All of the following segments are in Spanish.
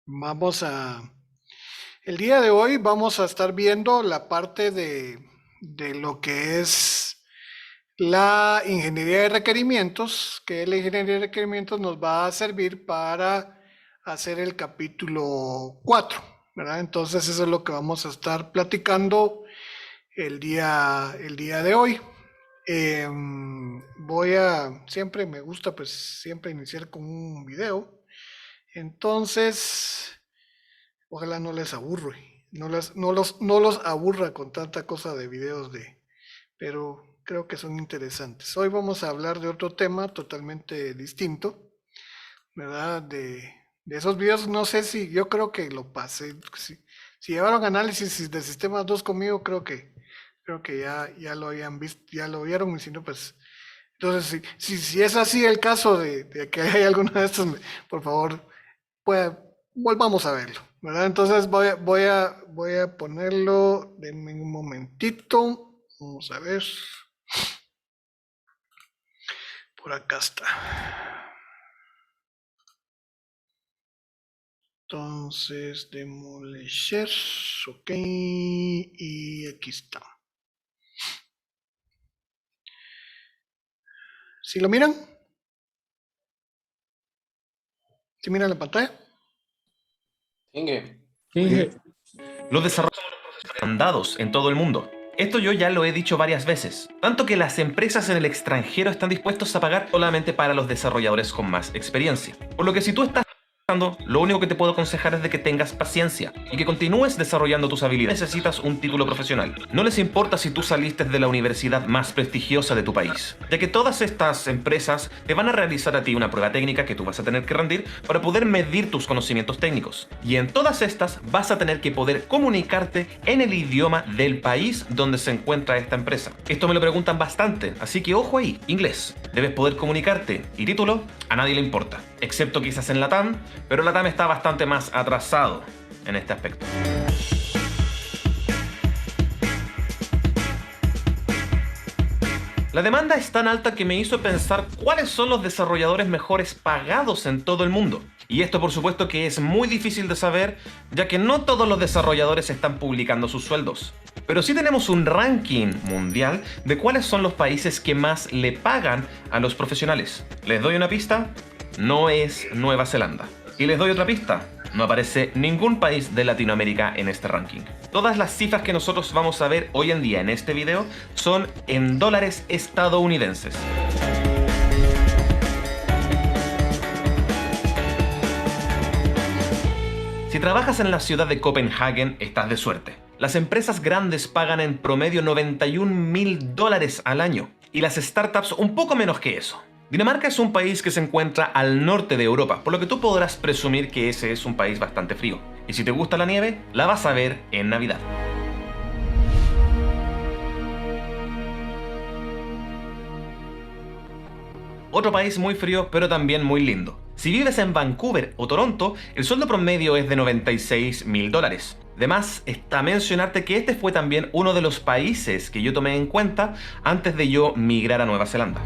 Vamos a, el día de hoy vamos a estar viendo la parte de lo que es la ingeniería de requerimientos, que la ingeniería de requerimientos nos va a servir para hacer el capítulo 4, ¿verdad? Entonces eso es lo que vamos a estar platicando el día de hoy. Siempre me gusta pues siempre iniciar con un video. Entonces, ojalá no les aburre, no los aburra con tanta cosa de videos pero creo que son interesantes. Hoy vamos a hablar de otro tema totalmente distinto, ¿verdad? De esos videos, no sé si, yo creo que lo pasé, si llevaron análisis de sistemas 2 conmigo, creo que ya lo habían visto, ya lo vieron, y si no, pues, entonces, si es así el caso de que hay alguno de estos, por favor, pues volvamos a verlo, ¿verdad? Entonces voy a ponerlo, denme un momentito, vamos a ver, por acá está. Entonces, demoler, ok, y aquí está. ¿Sí lo miran? ¿Sí miran la pantalla? Inge, Muy bien. Los desarrollos mandados en todo el mundo. Esto yo ya lo he dicho varias veces, tanto que las empresas en el extranjero están dispuestos a pagar solamente para los desarrolladores con más experiencia. Por lo que si tú estás lo único que te puedo aconsejar es de que tengas paciencia y que continúes desarrollando tus habilidades. Necesitas un título profesional. No les importa si tú saliste de la universidad más prestigiosa de tu país, ya que todas estas empresas te van a realizar a ti una prueba técnica que tú vas a tener que rendir para poder medir tus conocimientos técnicos. Y en todas estas vas a tener que poder comunicarte en el idioma del país donde se encuentra esta empresa. Esto me lo preguntan bastante, así que ojo ahí, inglés. Debes poder comunicarte y título a nadie le importa, excepto quizás en Latam, pero Latam está bastante más atrasado en este aspecto. La demanda es tan alta que me hizo pensar cuáles son los desarrolladores mejores pagados en todo el mundo. Y esto por supuesto que es muy difícil de saber, ya que no todos los desarrolladores están publicando sus sueldos. Pero sí tenemos un ranking mundial de cuáles son los países que más le pagan a los profesionales. ¿Les doy una pista? No es Nueva Zelanda. Y les doy otra pista. No aparece ningún país de Latinoamérica en este ranking. Todas las cifras que nosotros vamos a ver hoy en día en este video son en dólares estadounidenses. Si trabajas en la ciudad de Copenhagen, estás de suerte. Las empresas grandes pagan en promedio $91.000 al año y las startups un poco menos que eso. Dinamarca es un país que se encuentra al norte de Europa, por lo que tú podrás presumir que ese es un país bastante frío. Y si te gusta la nieve, la vas a ver en Navidad. Otro país muy frío, pero también muy lindo. Si vives en Vancouver o Toronto, el sueldo promedio es de $96.000. Además, está mencionarte que este fue también uno de los países que yo tomé en cuenta antes de yo migrar a Nueva Zelanda.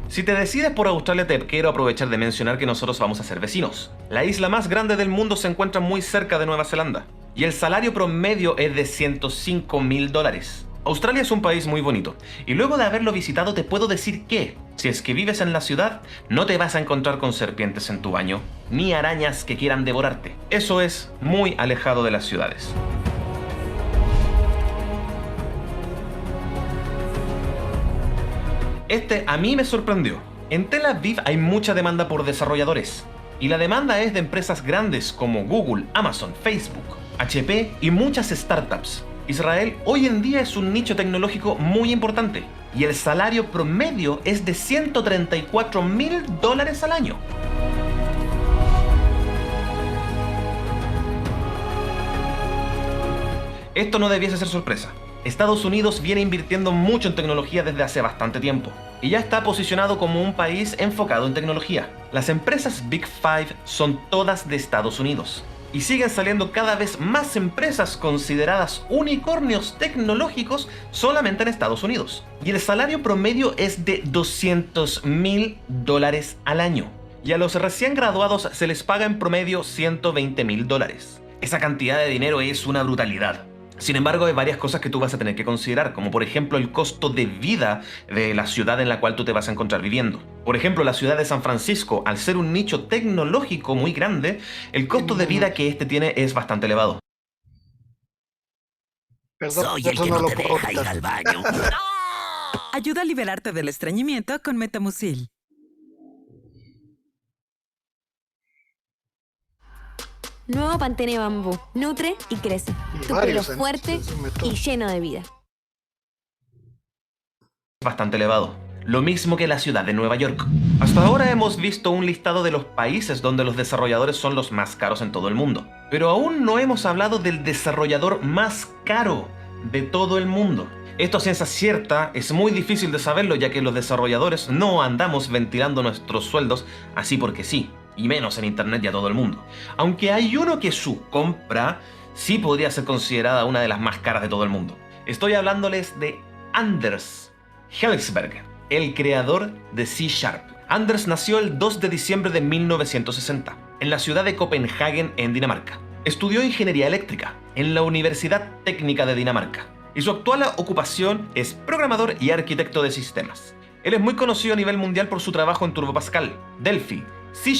Si te decides por Australia, te quiero aprovechar de mencionar que nosotros vamos a ser vecinos. La isla más grande del mundo se encuentra muy cerca de Nueva Zelanda y el salario promedio es de $105.000. Australia es un país muy bonito y luego de haberlo visitado te puedo decir que, si es que vives en la ciudad, no te vas a encontrar con serpientes en tu baño, ni arañas que quieran devorarte. Eso es muy alejado de las ciudades. Este a mí me sorprendió. En Tel Aviv hay mucha demanda por desarrolladores. Y la demanda es de empresas grandes como Google, Amazon, Facebook, HP y muchas startups. Israel hoy en día es un nicho tecnológico muy importante. Y el salario promedio es de $134.000 al año. Esto no debiese ser sorpresa. Estados Unidos viene invirtiendo mucho en tecnología desde hace bastante tiempo y ya está posicionado como un país enfocado en tecnología. Las empresas Big Five son todas de Estados Unidos. y siguen saliendo cada vez más empresas consideradas unicornios tecnológicos solamente en Estados Unidos. Y el salario promedio es de $200.000 al año. Y a los recién graduados se les paga en promedio $120.000. Esa cantidad de dinero es una brutalidad. Sin embargo, hay varias cosas que tú vas a tener que considerar, como por ejemplo el costo de vida de la ciudad en la cual tú te vas a encontrar viviendo. Por ejemplo, la ciudad de San Francisco, al ser un nicho tecnológico muy grande, el costo de vida que este tiene es bastante elevado. Perdón, Soy el eso que no no lo te puedo deja ir quitar. al baño. Ayuda a liberarte del estreñimiento con Metamucil. Nuevo Pantene Bambú. Nutre y crece. Y Tu pelo varios fuerte anuncios, me tomo. y lleno de vida. Bastante elevado. Lo mismo que la ciudad de Nueva York. Hasta ahora hemos visto un listado de los países donde los desarrolladores son los más caros en todo el mundo. Pero aún no hemos hablado del desarrollador más caro de todo el mundo. Esto a ciencia cierta es muy difícil de saberlo, ya que los desarrolladores no andamos ventilando nuestros sueldos así porque sí, y menos en internet y a todo el mundo. Aunque hay uno que su compra sí podría ser considerada una de las más caras de todo el mundo. Estoy hablándoles de Anders Hellsberg, el creador de C#. Anders nació el 2 de diciembre de 1960 en la ciudad de Copenhagen, en Dinamarca. Estudió ingeniería eléctrica en la Universidad Técnica de Dinamarca y su actual ocupación es programador y arquitecto de sistemas. Él es muy conocido a nivel mundial por su trabajo en Turbo Pascal, Delphi, C#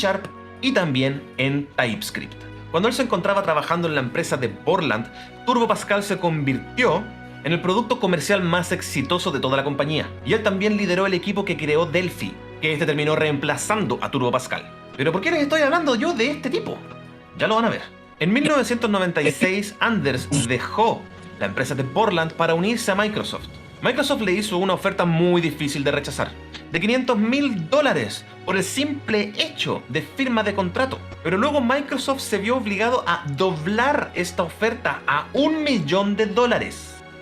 y también en TypeScript. Cuando él se encontraba trabajando en la empresa de Borland, Turbo Pascal se convirtió en el producto comercial más exitoso de toda la compañía, y él también lideró el equipo que creó Delphi, que este terminó reemplazando a Turbo Pascal. ¿Pero por qué les estoy hablando yo de este tipo? Ya lo van a ver. En 1996, Anders dejó la empresa de Borland para unirse a Microsoft. Microsoft le hizo una oferta muy difícil de rechazar, de $500.000 por el simple hecho de firma de contrato. Pero luego Microsoft se vio obligado a doblar esta oferta a $1 millón,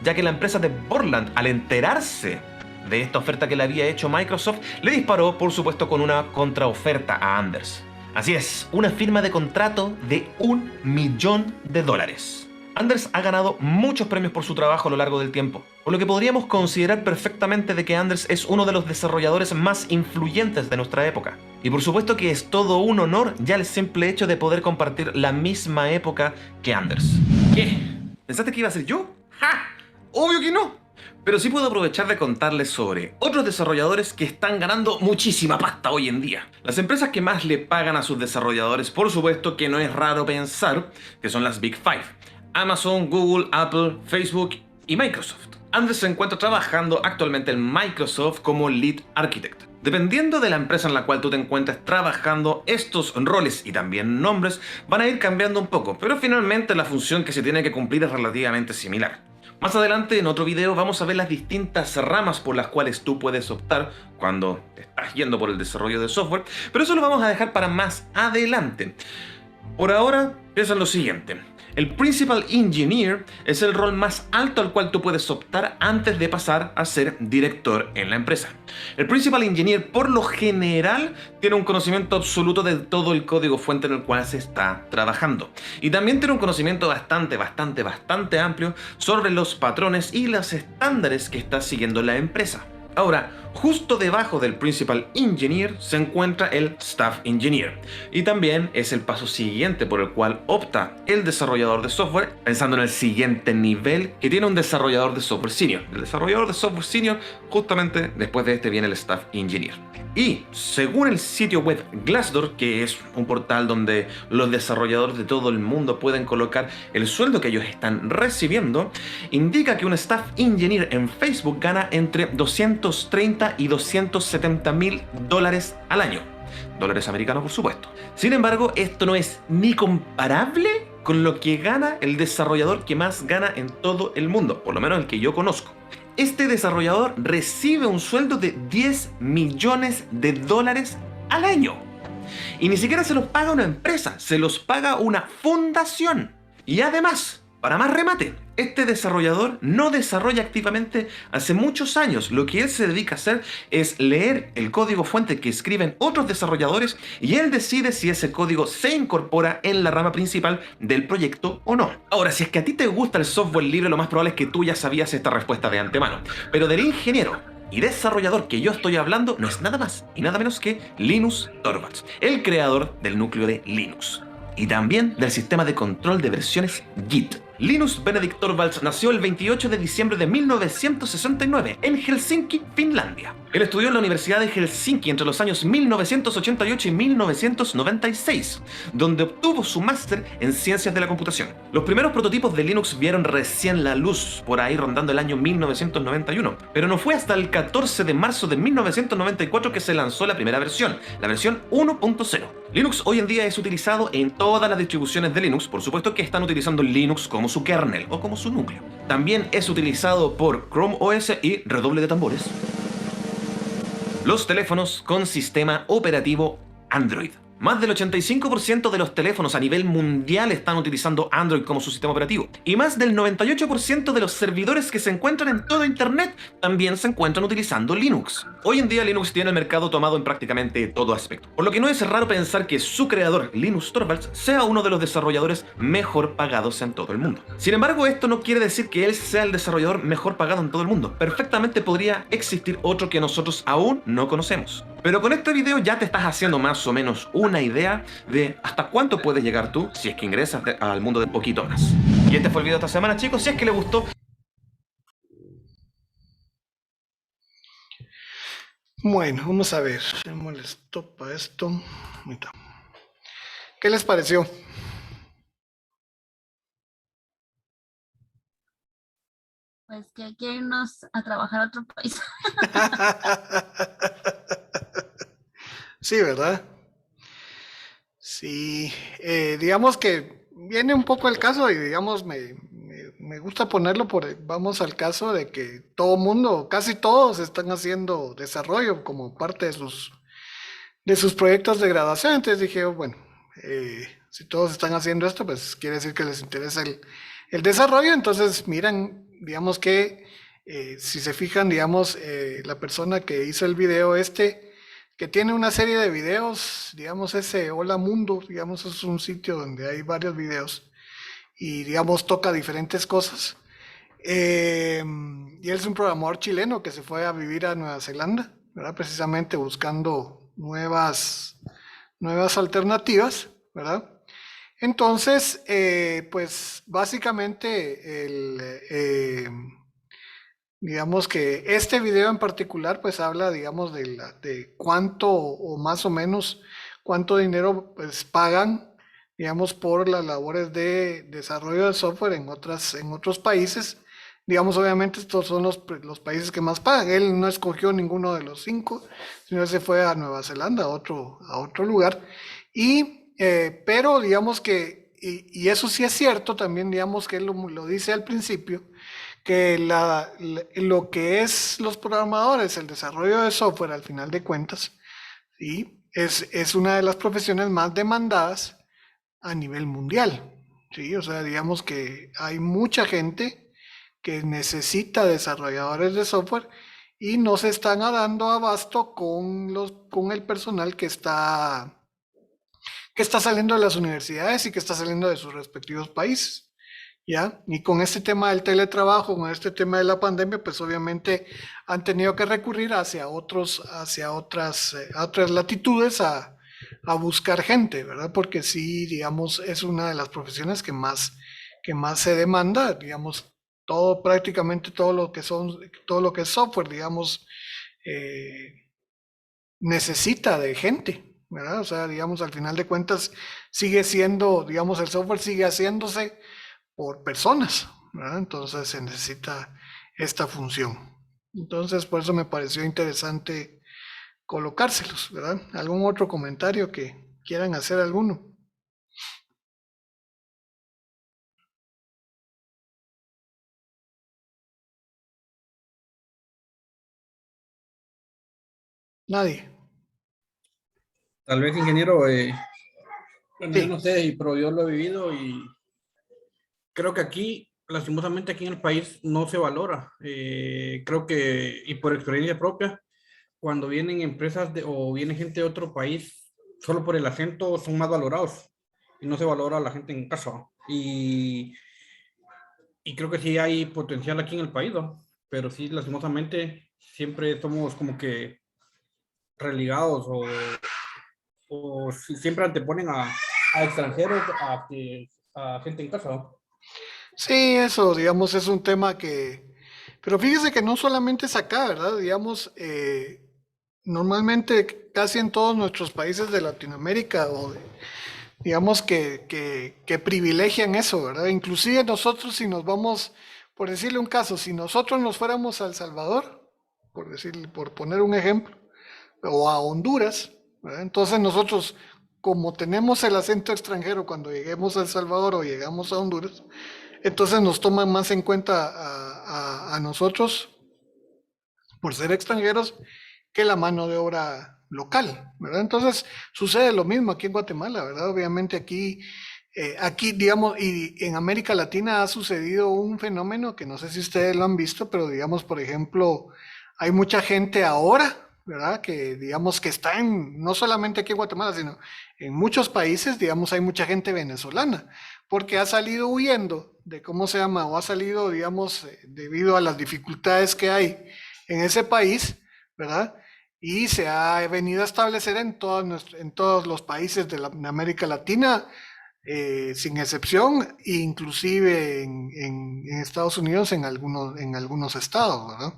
ya que la empresa de Borland, al enterarse de esta oferta que le había hecho Microsoft, le disparó, por supuesto, con una contraoferta a Anders. Así es, una firma de contrato de $1 millón. Anders ha ganado muchos premios por su trabajo a lo largo del tiempo, por lo que podríamos considerar perfectamente de que Anders es uno de los desarrolladores más influyentes de nuestra época. Y por supuesto que es todo un honor ya el simple hecho de poder compartir la misma época que Anders. ¿Qué? ¿Pensaste que iba a ser yo? ¡Ja! ¡Obvio que no! Pero sí puedo aprovechar de contarles sobre otros desarrolladores que están ganando muchísima pasta hoy en día. Las empresas que más le pagan a sus desarrolladores, por supuesto que no es raro pensar que son las Big Five: Amazon, Google, Apple, Facebook y Microsoft. Anders se encuentra trabajando actualmente en Microsoft como Lead Architect. Dependiendo de la empresa en la cual tú te encuentres trabajando, estos roles y también nombres van a ir cambiando un poco, pero finalmente la función que se tiene que cumplir es relativamente similar. Más adelante, en otro video, vamos a ver las distintas ramas por las cuales tú puedes optar cuando te estás yendo por el desarrollo de software, pero eso lo vamos a dejar para más adelante. Por ahora, piensa en lo siguiente. El Principal Engineer es el rol más alto al cual tú puedes optar antes de pasar a ser director en la empresa. El Principal Engineer, por lo general, tiene un conocimiento absoluto de todo el código fuente en el cual se está trabajando. Y también tiene un conocimiento bastante amplio sobre los patrones y los estándares que está siguiendo la empresa. Ahora, justo debajo del Principal Engineer se encuentra el Staff Engineer, y también es el paso siguiente por el cual opta el desarrollador de software, pensando en el siguiente nivel que tiene un desarrollador de software senior. El desarrollador de software senior, justamente después de este viene el Staff Engineer. Y según el sitio web Glassdoor, que es un portal donde los desarrolladores de todo el mundo pueden colocar el sueldo que ellos están recibiendo, indica que un Staff Engineer en Facebook gana entre 230 y 270 mil dólares al año. Dólares americanos, por supuesto. Sin embargo, esto no es ni comparable con lo que gana el desarrollador que más gana en todo el mundo, por lo menos el que yo conozco. Este desarrollador recibe un sueldo de 10 millones de dólares al año. Y ni siquiera se los paga una empresa, se los paga una fundación. Y además, para más remate, Este desarrollador no desarrolla activamente hace muchos años. Lo que él se dedica a hacer es leer el código fuente que escriben otros desarrolladores y él decide si ese código se incorpora en la rama principal del proyecto o no. Ahora, si es que a ti te gusta el software libre, lo más probable es que tú ya sabías esta respuesta de antemano. Pero del ingeniero y desarrollador que yo estoy hablando no es nada más y nada menos que Linus Torvalds, el creador del núcleo de Linux y también del sistema de control de versiones Git. Linus Benedict Torvalds nació el 28 de diciembre de 1969 en Helsinki, Finlandia. Él estudió en la Universidad de Helsinki entre los años 1988 y 1996, donde obtuvo su máster en Ciencias de la Computación. Los primeros prototipos de Linux vieron recién la luz, por ahí rondando el año 1991, pero no fue hasta el 14 de marzo de 1994 que se lanzó la primera versión, la versión 1.0. Linux hoy en día es utilizado en todas las distribuciones de Linux, por supuesto que están utilizando Linux como su kernel o como su núcleo. También es utilizado por Chrome OS y, redoble de tambores, los teléfonos con sistema operativo Android. Más del 85% de los teléfonos a nivel mundial están utilizando Android como su sistema operativo. Y más del 98% de los servidores que se encuentran en todo Internet también se encuentran utilizando Linux. Hoy en día Linux tiene el mercado tomado en prácticamente todo aspecto. Por lo que no es raro pensar que su creador, Linus Torvalds, sea uno de los desarrolladores mejor pagados en todo el mundo. Sin embargo, esto no quiere decir que él sea el desarrollador mejor pagado en todo el mundo. Perfectamente podría existir otro que nosotros aún no conocemos. Pero con este video ya te estás haciendo más o menos una idea de hasta cuánto puedes llegar tú si es que ingresas al mundo de poquito más. Y este fue el video de esta semana, chicos. Si es que les gustó, Bueno, vamos a ver. Démosle stop a esto. ¿Qué les pareció? Pues que hay que irnos a trabajar a otro país. Sí, ¿verdad? Sí, digamos que viene un poco el caso y digamos me gusta ponerlo vamos al caso de que todo mundo, casi todos están haciendo desarrollo como parte de sus proyectos de graduación. Entonces dije, bueno, si todos están haciendo esto, pues quiere decir que les interesa el desarrollo. Entonces miran, digamos que si se fijan, digamos, la persona que hizo el video que tiene una serie de videos, digamos ese Hola Mundo, digamos es un sitio donde hay varios videos y digamos toca diferentes cosas. Y él es un programador chileno que se fue a vivir a Nueva Zelanda, ¿verdad? Precisamente buscando nuevas alternativas, ¿verdad? Entonces, pues básicamente digamos que este video en particular pues habla, digamos, de cuánto o más o menos cuánto dinero pues pagan, digamos, por las labores de desarrollo de software en otros países. Digamos, obviamente estos son los países que más pagan. Él no escogió ninguno de los 5, sino se fue a Nueva Zelanda, a otro lugar. Pero digamos que, y eso sí es cierto también, digamos que él lo dice al principio, que lo que es los programadores, el desarrollo de software, al final de cuentas, ¿sí? es una de las profesiones más demandadas a nivel mundial, ¿sí? O sea, digamos que hay mucha gente que necesita desarrolladores de software y no se están dando abasto con el personal que está saliendo de las universidades y que está saliendo de sus respectivos países. ¿Ya? Y con este tema del teletrabajo, con este tema de la pandemia, pues obviamente han tenido que recurrir hacia otras latitudes a buscar gente, ¿verdad? Porque sí, digamos, es una de las profesiones que más se demanda, digamos, prácticamente todo lo que es software, digamos, necesita de gente, ¿verdad? O sea, digamos, al final de cuentas sigue siendo, digamos, el software sigue haciéndose por personas, ¿verdad? Entonces se necesita esta función. Entonces por eso me pareció interesante colocárselos, ¿verdad? ¿Algún otro comentario que quieran hacer alguno? Nadie. Tal vez, ingeniero, bueno, Sí. yo no sé, pero yo lo he vivido y creo que aquí lastimosamente aquí en el país no se valora. Creo que, y por experiencia propia, cuando vienen empresas o viene gente de otro país, solo por el acento son más valorados y no se valora a la gente en casa. Y creo que sí hay potencial aquí en el país, ¿no? Pero sí, lastimosamente, siempre somos como que relegados o siempre anteponen a extranjeros a gente en casa, ¿no? Sí, eso, digamos, es un tema que... Pero fíjese que no solamente es acá, ¿verdad? Digamos, normalmente casi en todos nuestros países de Latinoamérica digamos que privilegian eso, ¿verdad? Inclusive nosotros si nos vamos, por decirle un caso, si nosotros nos fuéramos a El Salvador, por poner un ejemplo, o a Honduras, ¿verdad? Entonces nosotros, como tenemos el acento extranjero cuando lleguemos a El Salvador o llegamos a Honduras, entonces nos toman más en cuenta a nosotros por ser extranjeros que la mano de obra local, ¿verdad? Entonces sucede lo mismo aquí en Guatemala, ¿verdad? Obviamente aquí, digamos, y en América Latina ha sucedido un fenómeno que no sé si ustedes lo han visto, pero digamos, por ejemplo, hay mucha gente ahora, ¿verdad? Que digamos que está no solamente aquí en Guatemala, sino en muchos países, digamos, hay mucha gente venezolana, porque ha salido huyendo de cómo se llama, o ha salido, digamos, debido a las dificultades que hay en ese país, ¿verdad? Y se ha venido a establecer en todos los países de América Latina, sin excepción, inclusive en Estados Unidos, en algunos estados, ¿verdad?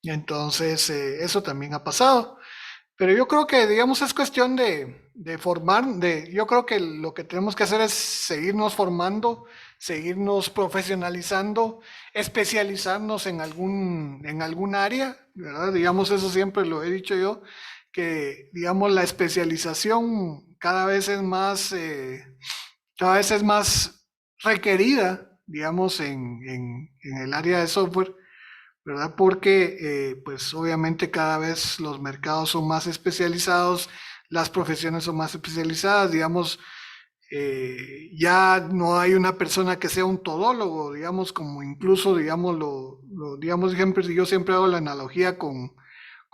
Entonces, eso también ha pasado. Pero yo creo que, digamos, es cuestión de formar, yo creo que lo que tenemos que hacer es seguirnos formando, seguirnos profesionalizando, especializarnos en algún área, ¿verdad? Digamos, eso siempre lo he dicho yo, que, digamos, la especialización cada vez es más requerida, digamos, en el área de software, ¿verdad? Porque pues obviamente cada vez los mercados son más especializados, las profesiones son más especializadas, digamos, ya no hay una persona que sea un todólogo, digamos, como incluso, digamos, digamos, yo siempre hago la analogía con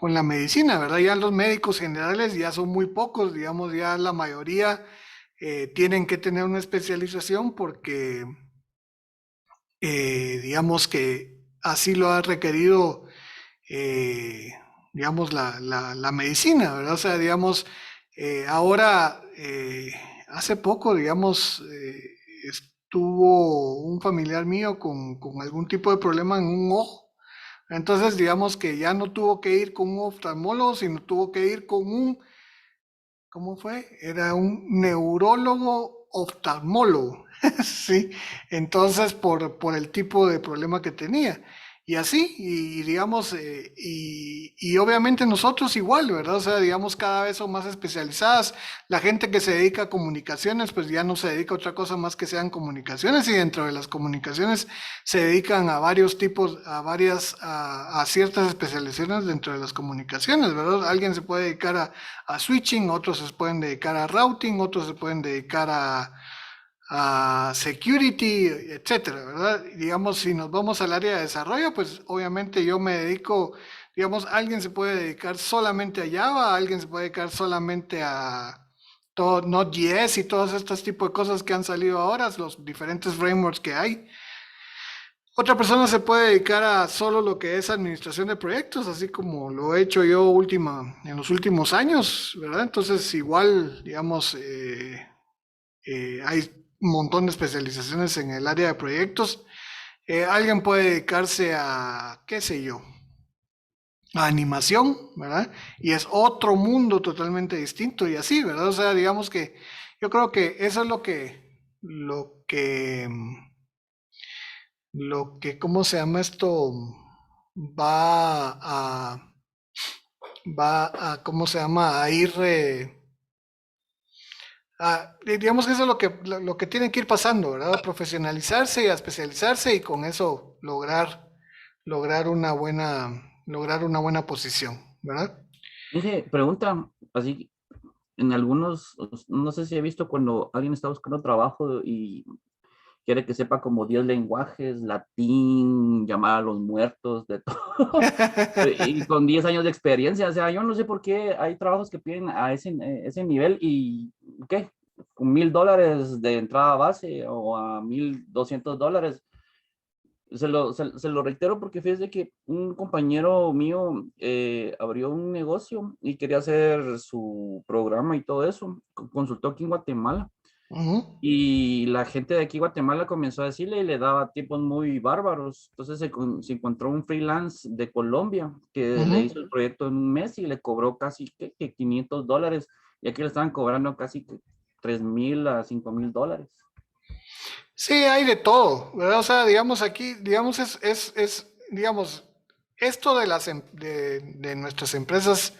la medicina, ¿verdad? Ya los médicos generales ya son muy pocos, digamos, ya la mayoría tienen que tener una especialización porque digamos que así lo ha requerido, eh, digamos, la medicina, ¿verdad? O sea, digamos, ahora, hace poco, digamos, estuvo un familiar mío con algún tipo de problema en un ojo. Entonces, digamos que ya no tuvo que ir con un oftalmólogo, sino tuvo que ir con ¿cómo fue? Era un neurólogo oftalmólogo, ¿sí? Entonces, por el tipo de problema que tenía. Y así, y digamos, y obviamente nosotros igual, ¿verdad? O sea, digamos, cada vez son más especializadas. La gente que se dedica a comunicaciones, pues ya no se dedica a otra cosa más que sean comunicaciones, y dentro de las comunicaciones se dedican a varios tipos, a ciertas especializaciones dentro de las comunicaciones, ¿verdad? Alguien se puede dedicar a switching, otros se pueden dedicar a routing, otros se pueden dedicar a security, etcétera, ¿verdad? Digamos, si nos vamos al área de desarrollo, pues obviamente yo me dedico, digamos, alguien se puede dedicar solamente a Java, alguien se puede dedicar solamente a todo Node.js y todos estos tipos de cosas que han salido ahora, los diferentes frameworks que hay. Otra persona se puede dedicar a solo lo que es administración de proyectos, así como lo he hecho yo en los últimos años, ¿verdad? Entonces, igual, digamos, hay un montón de especializaciones en el área de proyectos. Alguien puede dedicarse a, qué sé yo, a animación, ¿verdad? Y es otro mundo totalmente distinto y así, ¿verdad? O sea, digamos que yo creo que eso es ¿cómo se llama esto? Va a, ¿cómo se llama? A ir, digamos que eso es lo que tiene que ir pasando, ¿verdad? A profesionalizarse y a especializarse y con eso lograr una buena posición, ¿verdad? Dice, pregunta, así, en algunos, no sé si he visto cuando alguien está buscando trabajo y quiere que sepa como 10 lenguajes, latín, llamar a los muertos, de todo. Y con 10 años de experiencia, o sea, yo no sé por qué hay trabajos que piden a ese nivel y, ¿qué? Con $1,000 de entrada base o a $1,200. Se lo reitero porque fíjese que un compañero mío abrió un negocio y quería hacer su programa y todo eso. Consultó aquí en Guatemala Ujú, y la gente de aquí Guatemala comenzó a decirle y le daba tiempos muy bárbaros. Entonces se encontró un freelance de Colombia que le hizo el ujú. proyecto en un mes y le cobró casi que $500 y aquí le estaban cobrando casi que 3,000 a $5,000. Sí, hay de todo, ¿verdad? O sea, digamos aquí, digamos, digamos, esto de de nuestras empresas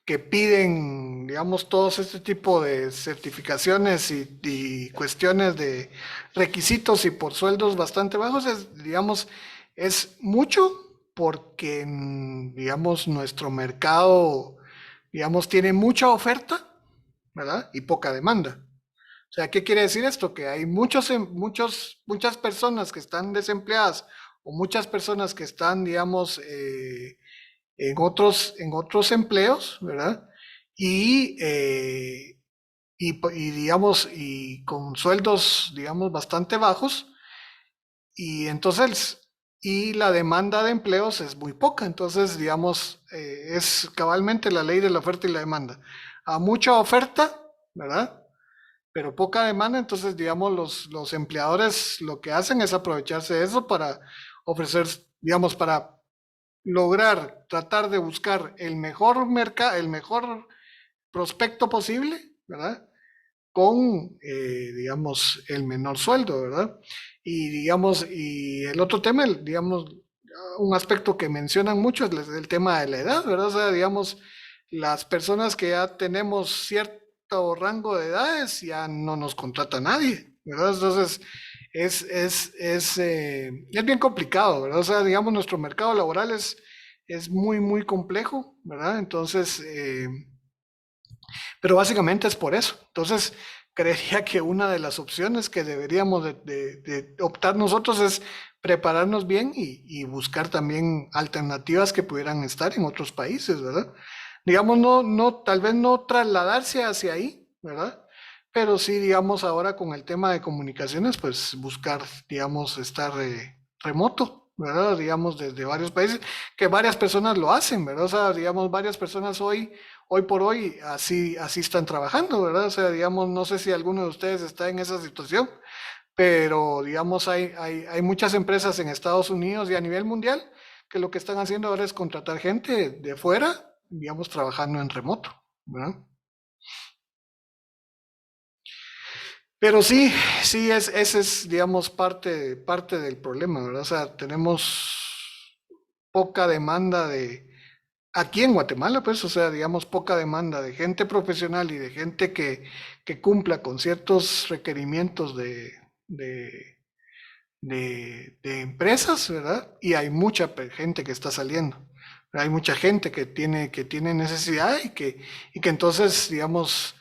que piden, digamos, todos este tipo de certificaciones y cuestiones de requisitos y por sueldos bastante bajos, digamos, es mucho porque, digamos, nuestro mercado, digamos, tiene mucha oferta, ¿verdad? Y poca demanda. O sea, ¿qué quiere decir esto? Que hay muchas personas que están desempleadas o muchas personas que están, digamos, en otros empleos, ¿verdad? Y, eh, y, digamos, y con sueldos, digamos, bastante bajos, y entonces, y la demanda de empleos es muy poca, entonces, digamos, es cabalmente la ley de la oferta y la demanda. A mucha oferta, ¿verdad? Pero poca demanda, entonces, digamos, los empleadores lo que hacen es aprovecharse de eso para ofrecer, digamos, para lograr, tratar de buscar el mejor mercado, el mejor prospecto posible, ¿verdad? Con, digamos, el menor sueldo, ¿verdad? Y, digamos, y el otro tema, digamos, un aspecto que mencionan mucho es el tema de la edad, ¿verdad? O sea, digamos, las personas que ya tenemos cierto rango de edades ya no nos contrata nadie, ¿verdad? Entonces, es bien complicado, ¿verdad? O sea, digamos, nuestro mercado laboral es muy, muy complejo, ¿verdad? Entonces, pero básicamente es por eso. Entonces, creería que una de las opciones que deberíamos de optar nosotros es prepararnos bien y buscar también alternativas que pudieran estar en otros países, ¿verdad? Digamos, tal vez no trasladarse hacia ahí, ¿verdad? Pero sí, digamos, ahora con el tema de comunicaciones, pues buscar, digamos, estar remoto, ¿verdad? Digamos, desde varios países, que varias personas lo hacen, ¿verdad? O sea, digamos, varias personas hoy por hoy así están trabajando, ¿verdad? O sea, digamos, no sé si alguno de ustedes está en esa situación, pero digamos, hay muchas empresas en Estados Unidos y a nivel mundial que lo que están haciendo ahora es contratar gente de fuera, digamos, trabajando en remoto, ¿verdad? Pero sí, sí, ese es, digamos, parte del problema, ¿verdad? O sea, tenemos poca demanda aquí en Guatemala, pues, o sea, digamos, poca demanda de gente profesional y de gente que cumpla con ciertos requerimientos de, de empresas, ¿verdad? Y hay mucha gente que está saliendo. Hay mucha gente que tiene necesidad y que entonces, digamos,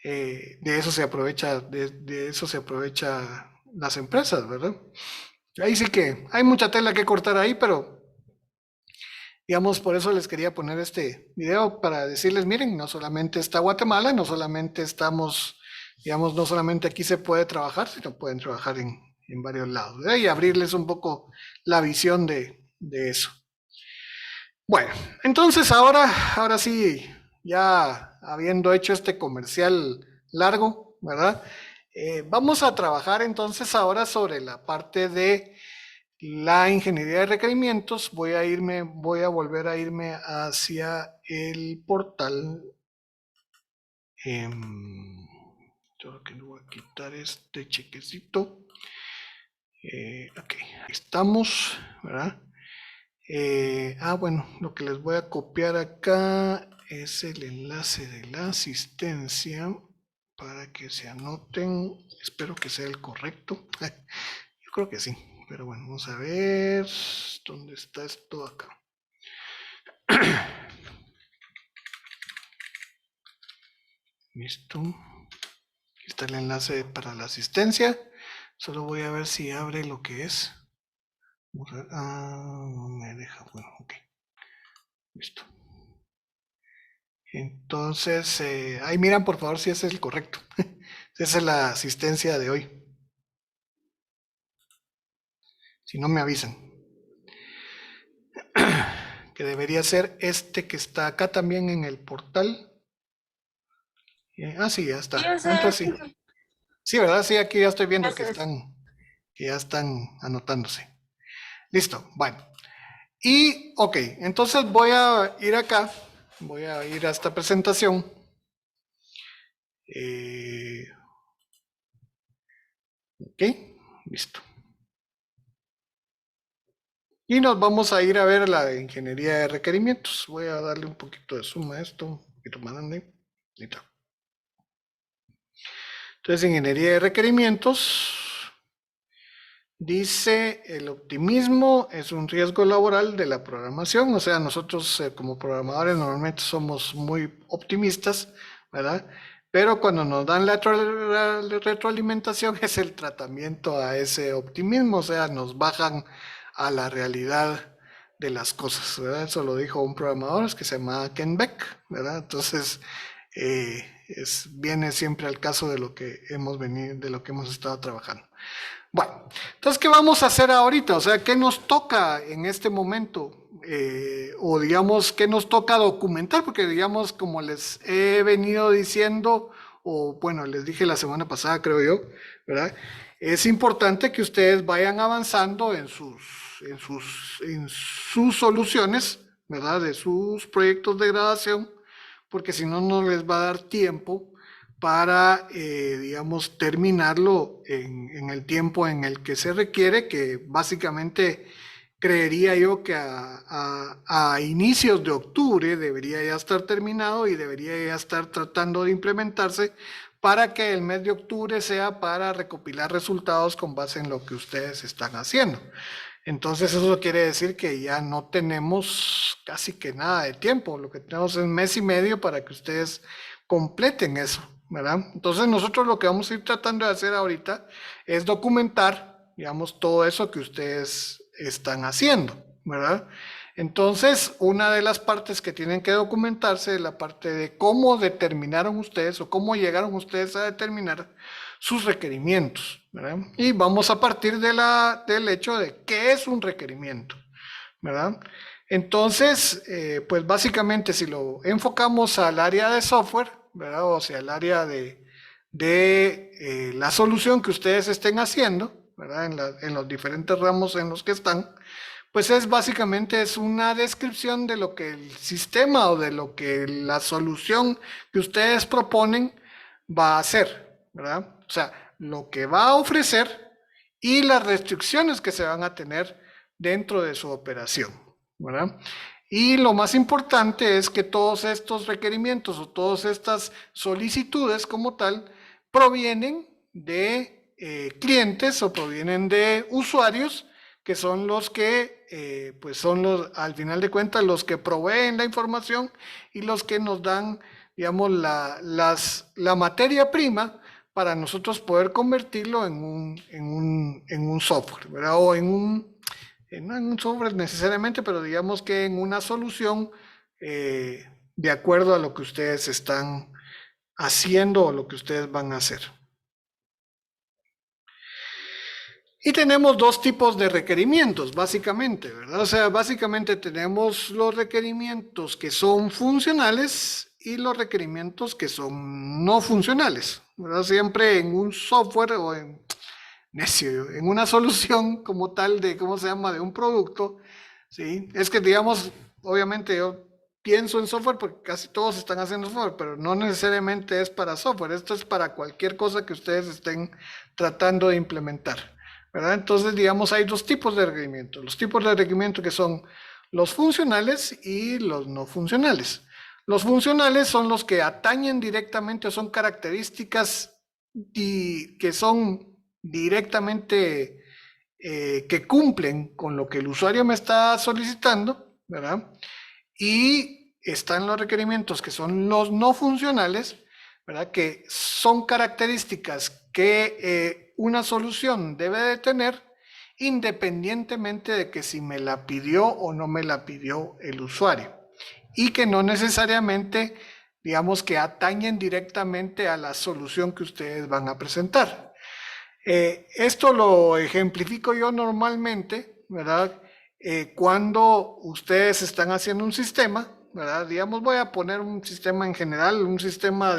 de eso se aprovecha, de eso se aprovecha las empresas, ¿verdad? Ahí sí que hay mucha tela que cortar ahí, pero digamos, por eso les quería poner este video para decirles, miren, no solamente está Guatemala, no solamente estamos, digamos, no solamente aquí se puede trabajar, sino pueden trabajar en varios lados, ¿verdad? Y abrirles un poco la visión de eso. Bueno, entonces ahora sí, ya habiendo hecho este comercial largo, ¿verdad? Vamos a trabajar entonces ahora sobre la parte de la ingeniería de requerimientos. Voy a volver a irme hacia el portal. Creo que le voy a quitar este chequecito. Ok, ahí estamos, ¿verdad? Bueno, lo que les voy a copiar acá es el enlace de la asistencia para que se anoten. Espero que sea el correcto. Yo creo que sí, pero bueno, vamos a ver dónde está esto acá. Listo. Aquí está el enlace para la asistencia. Solo voy a ver si abre lo que es. No me deja. Bueno, ok. Listo. Entonces, ahí miran por favor si ese es el correcto. Esa es la asistencia de hoy. Si no me avisan. Que debería ser este que está acá también en el portal. Sí, ya está. Sí, ese Entonces es. sí. Sí, ¿verdad? Sí, aquí ya estoy viendo que Ese es. ya están anotándose. Listo, bueno. Y, ok, entonces voy a ir acá. Voy a ir a esta presentación. Ok, listo. Y nos vamos a ir a ver la ingeniería de requerimientos. Voy a darle un poquito de zoom a esto, un poquito más grande. Listo. Entonces, ingeniería de requerimientos dice: el optimismo es un riesgo laboral de la programación. O sea, nosotros como programadores normalmente somos muy optimistas, ¿verdad? Pero cuando nos dan la retroalimentación es el tratamiento a ese optimismo, o sea, nos bajan a la realidad de las cosas, ¿verdad? Eso lo dijo un programador que se llama Ken Beck, ¿verdad? Entonces, viene siempre al caso de lo que hemos venido, de lo que hemos estado trabajando. Bueno, entonces, ¿qué vamos a hacer ahorita? O sea, ¿qué nos toca en este momento? O digamos, ¿qué nos toca documentar? Porque digamos, como les he venido diciendo, o bueno, les dije la semana pasada, creo yo, ¿verdad? Es importante que ustedes vayan avanzando en sus soluciones, ¿verdad? De sus proyectos de graduación, porque si no, no les va a dar tiempo para, digamos, terminarlo en el tiempo en el que se requiere, que básicamente creería yo que a inicios de octubre debería ya estar terminado y debería ya estar tratando de implementarse para que el mes de octubre sea para recopilar resultados con base en lo que ustedes están haciendo. Entonces eso quiere decir que ya no tenemos casi que nada de tiempo, lo que tenemos es 1 mes y medio para que ustedes completen eso, ¿verdad? Entonces nosotros lo que vamos a ir tratando de hacer ahorita es documentar, digamos, todo eso que ustedes están haciendo, ¿verdad? Entonces, una de las partes que tienen que documentarse es la parte de cómo determinaron ustedes o cómo llegaron ustedes a determinar sus requerimientos, ¿verdad? Y vamos a partir del hecho de qué es un requerimiento, ¿verdad? Entonces, pues básicamente si lo enfocamos al área de software, ¿verdad? O sea, al área de la solución que ustedes estén haciendo, ¿verdad? En los diferentes ramos en los que están, pues básicamente es una descripción de lo que el sistema o de lo que la solución que ustedes proponen va a hacer, ¿verdad? O sea, lo que va a ofrecer y las restricciones que se van a tener dentro de su operación, ¿verdad? Y lo más importante es que todos estos requerimientos o todas estas solicitudes como tal provienen de clientes o provienen de usuarios que son los que, pues son al final de cuentas, los que proveen la información y los que nos dan, digamos, la materia prima para nosotros poder convertirlo en un software, ¿verdad? O no en un software necesariamente, pero digamos que en una solución de acuerdo a lo que ustedes están haciendo o lo que ustedes van a hacer. Y tenemos dos tipos de requerimientos, básicamente, ¿verdad? O sea, básicamente tenemos los requerimientos que son funcionales y los requerimientos que son no funcionales, ¿verdad? Siempre en un software o en una solución como tal de, ¿cómo se llama?, de un producto, ¿sí? Es que, digamos, obviamente yo pienso en software porque casi todos están haciendo software, pero no necesariamente es para software, esto es para cualquier cosa que ustedes estén tratando de implementar, ¿verdad? Entonces, digamos, hay dos tipos de requerimientos. Los tipos de requerimientos que son los funcionales y los no funcionales. Los funcionales son los que atañen directamente, son características que son directamente, que cumplen con lo que el usuario me está solicitando, ¿verdad? Y están los requerimientos que son los no funcionales, ¿verdad? Que son características que que una solución debe de tener independientemente de que si me la pidió o no me la pidió el usuario, y que no necesariamente, digamos, que atañen directamente a la solución que ustedes van a presentar. Esto lo ejemplifico yo normalmente, ¿verdad? Cuando ustedes están haciendo un sistema, ¿verdad? Digamos, voy a poner un sistema en general, un sistema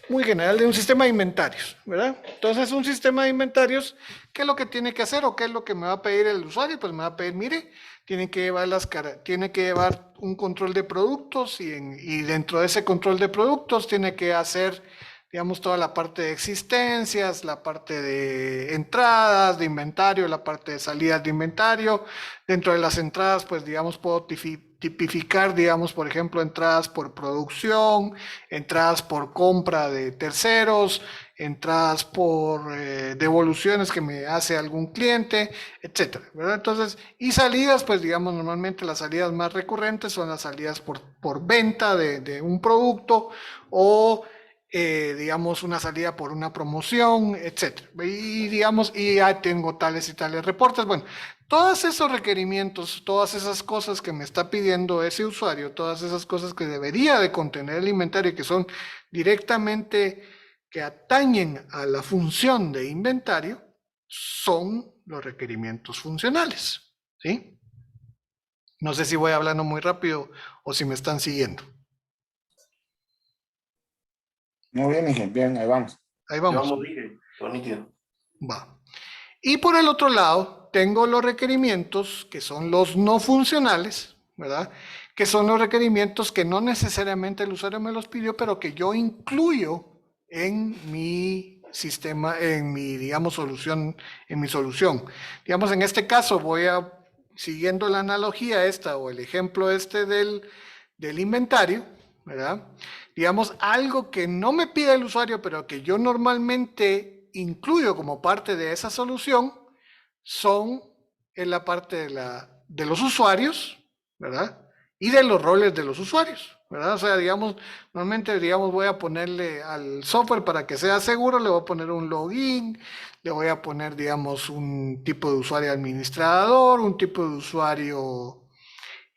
muy general de un sistema de inventarios, ¿verdad? Entonces, un sistema de inventarios, ¿qué es lo que tiene que hacer o qué es lo que me va a pedir el usuario? Pues me va a pedir, mire, tiene que llevar un control de productos y dentro de ese control de productos tiene que hacer, digamos, toda la parte de existencias, la parte de entradas de inventario, la parte de salidas de inventario. Dentro de las entradas, pues, digamos, puedo tipificar, digamos, por ejemplo, entradas por producción, entradas por compra de terceros, entradas por devoluciones que me hace algún cliente, etcétera, ¿verdad? Entonces, y salidas, pues, digamos, normalmente las salidas más recurrentes son las salidas por venta de un producto o digamos, una salida por una promoción, etcétera. Y digamos, y ya tengo tales y tales reportes. Bueno, todos esos requerimientos, todas esas cosas que me está pidiendo ese usuario, todas esas cosas que debería de contener el inventario y que son directamente, que atañen a la función de inventario, son los requerimientos funcionales, ¿sí? No sé si voy hablando muy rápido o si me están siguiendo. Muy bien, Miguel, bien, ahí vamos. Ahí vamos. Vamos, dije, todo nítido. Va. Y por el otro lado, tengo los requerimientos que son los no funcionales, ¿verdad? Que son los requerimientos que no necesariamente el usuario me los pidió, pero que yo incluyo en mi sistema, en mi, digamos, solución, en mi solución. Digamos, en este caso siguiendo la analogía esta o el ejemplo este del inventario, ¿verdad? Digamos, algo que no me pide el usuario, pero que yo normalmente incluyo como parte de esa solución, son en la parte de los usuarios, ¿verdad? Y de los roles de los usuarios, ¿verdad? O sea, digamos, normalmente, digamos, voy a ponerle al software para que sea seguro, le voy a poner un login, le voy a poner, digamos, un tipo de usuario administrador, un tipo de usuario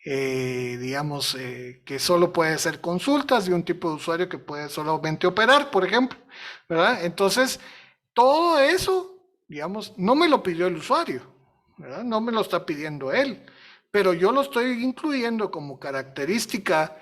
digamos, que solo puede hacer consultas y un tipo de usuario que puede solamente operar, por ejemplo, ¿verdad? Entonces, todo eso, digamos, no me lo pidió el usuario, ¿verdad? No me lo está pidiendo él, pero yo lo estoy incluyendo como característica,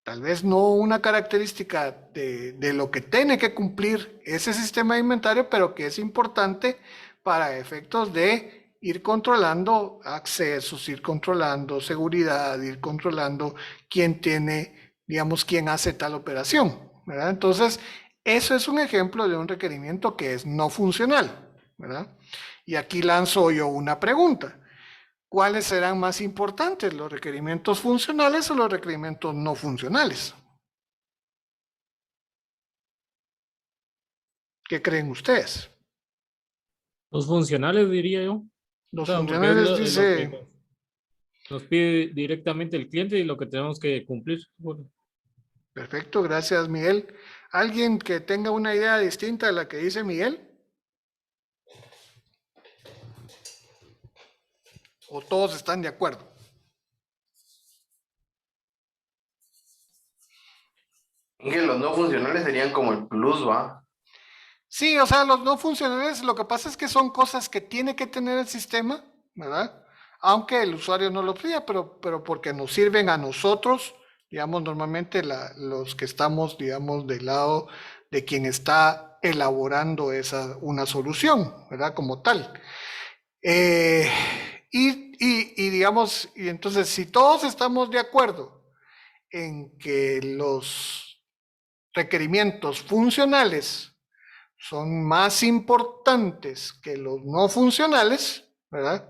tal vez no una característica de lo que tiene que cumplir ese sistema de inventario, pero que es importante para efectos de ir controlando accesos, ir controlando seguridad, ir controlando quién tiene, digamos, quién hace tal operación, ¿verdad? Entonces, eso es un ejemplo de un requerimiento que es no funcional, ¿verdad? Y aquí lanzo yo una pregunta. ¿Cuáles serán más importantes, los requerimientos funcionales o los requerimientos no funcionales? ¿Qué creen ustedes? Los funcionales, diría yo. Los Claro, porque funcionales es lo dice... que nos pide directamente el cliente y lo que tenemos que cumplir. Bueno, Perfecto, gracias Miguel. ¿Alguien que tenga una idea distinta a la que dice Miguel? ¿O todos están de acuerdo? Miguel, los no funcionales serían como el plus, ¿va? Sí, o sea, los no funcionales, lo que pasa es que son cosas que tiene que tener el sistema, ¿verdad? Aunque el usuario no lo pida, pero porque nos sirven a nosotros, digamos, normalmente los que estamos, digamos, del lado de quien está elaborando una solución, ¿verdad? Como tal. Y digamos, y entonces, si todos estamos de acuerdo en que los requerimientos funcionales son más importantes que los no funcionales, ¿verdad?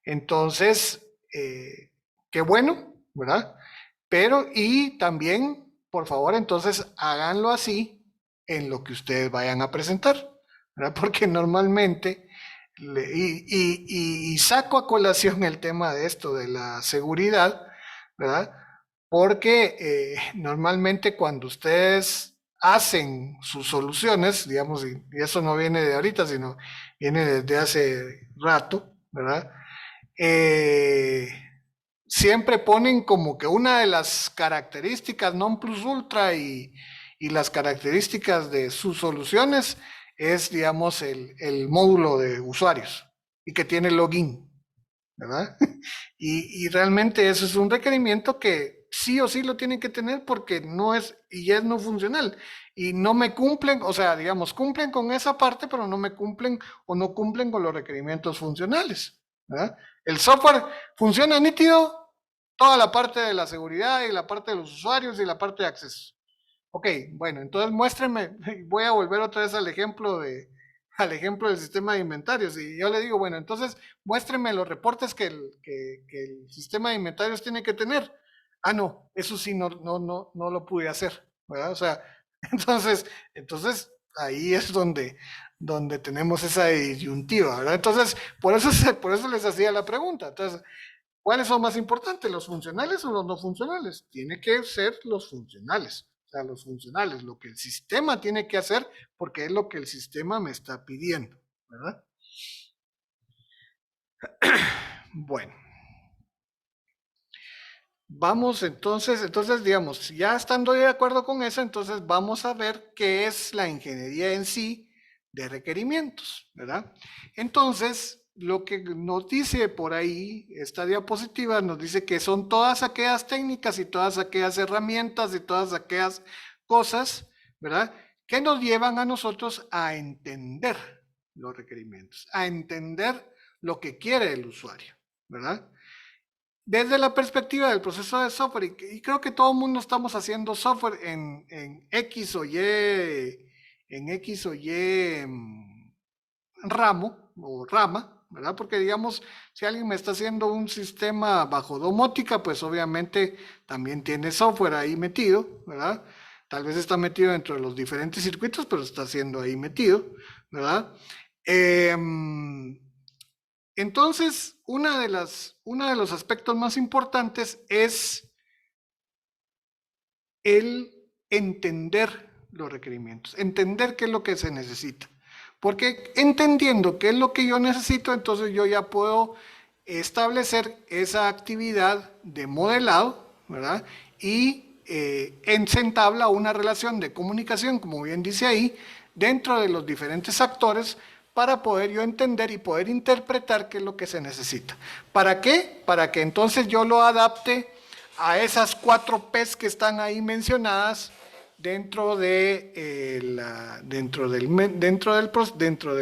Entonces, qué bueno, ¿verdad? Pero, y también, por favor, entonces háganlo así en lo que ustedes vayan a presentar, ¿verdad? Porque normalmente, y saco a colación el tema de esto, de la seguridad, ¿verdad? Porque normalmente cuando ustedes hacen sus soluciones, digamos, y eso no viene de ahorita, sino viene desde hace rato, ¿verdad? Siempre ponen como que una de las características non plus ultra y las características de sus soluciones es, digamos, el módulo de usuarios y que tiene login, ¿verdad? Y realmente eso es un requerimiento que sí o sí lo tienen que tener porque no es, y ya es no funcional. Y no me cumplen, o sea, digamos, cumplen con esa parte, pero no me cumplen o no cumplen con los requerimientos funcionales, ¿verdad? El software funciona nítido, toda la parte de la seguridad y la parte de los usuarios y la parte de acceso. Ok, bueno, entonces muéstrenme, voy a volver otra vez al ejemplo del sistema de inventarios. Y yo le digo, bueno, entonces muéstrenme los reportes que el sistema de inventarios tiene que tener. Ah, no, eso sí no lo pude hacer, ¿verdad? O sea, entonces ahí es donde tenemos esa disyuntiva, ¿verdad? Entonces, por eso les hacía la pregunta. Entonces, ¿cuáles son más importantes, los funcionales o los no funcionales? Tiene que ser los funcionales. O sea, los funcionales, lo que el sistema tiene que hacer, porque es lo que el sistema me está pidiendo, ¿verdad? Bueno. Vamos entonces, digamos, ya estando de acuerdo con eso, entonces vamos a ver qué es la ingeniería en sí de requerimientos, ¿verdad? Entonces, lo que nos dice por ahí, esta diapositiva nos dice que son todas aquellas técnicas y todas aquellas herramientas y todas aquellas cosas, ¿verdad? Que nos llevan a nosotros a entender los requerimientos, a entender lo que quiere el usuario, ¿verdad? Desde la perspectiva del proceso de software, y creo que todo el mundo estamos haciendo software en X o Y ramo o rama, ¿verdad? Porque digamos, si alguien me está haciendo un sistema bajo domótica, pues obviamente también tiene software ahí metido, ¿verdad? Tal vez está metido dentro de los diferentes circuitos, pero está siendo ahí metido, ¿verdad? Entonces, uno de los aspectos más importantes es el entender los requerimientos, entender qué es lo que se necesita. Porque entendiendo qué es lo que yo necesito, entonces yo ya puedo establecer esa actividad de modelado, ¿verdad? Y se entabla una relación de comunicación, como bien dice ahí, dentro de los diferentes actores para poder yo entender y poder interpretar qué es lo que se necesita. ¿Para qué? Para que entonces yo lo adapte a esas 4 P's que están ahí mencionadas dentro de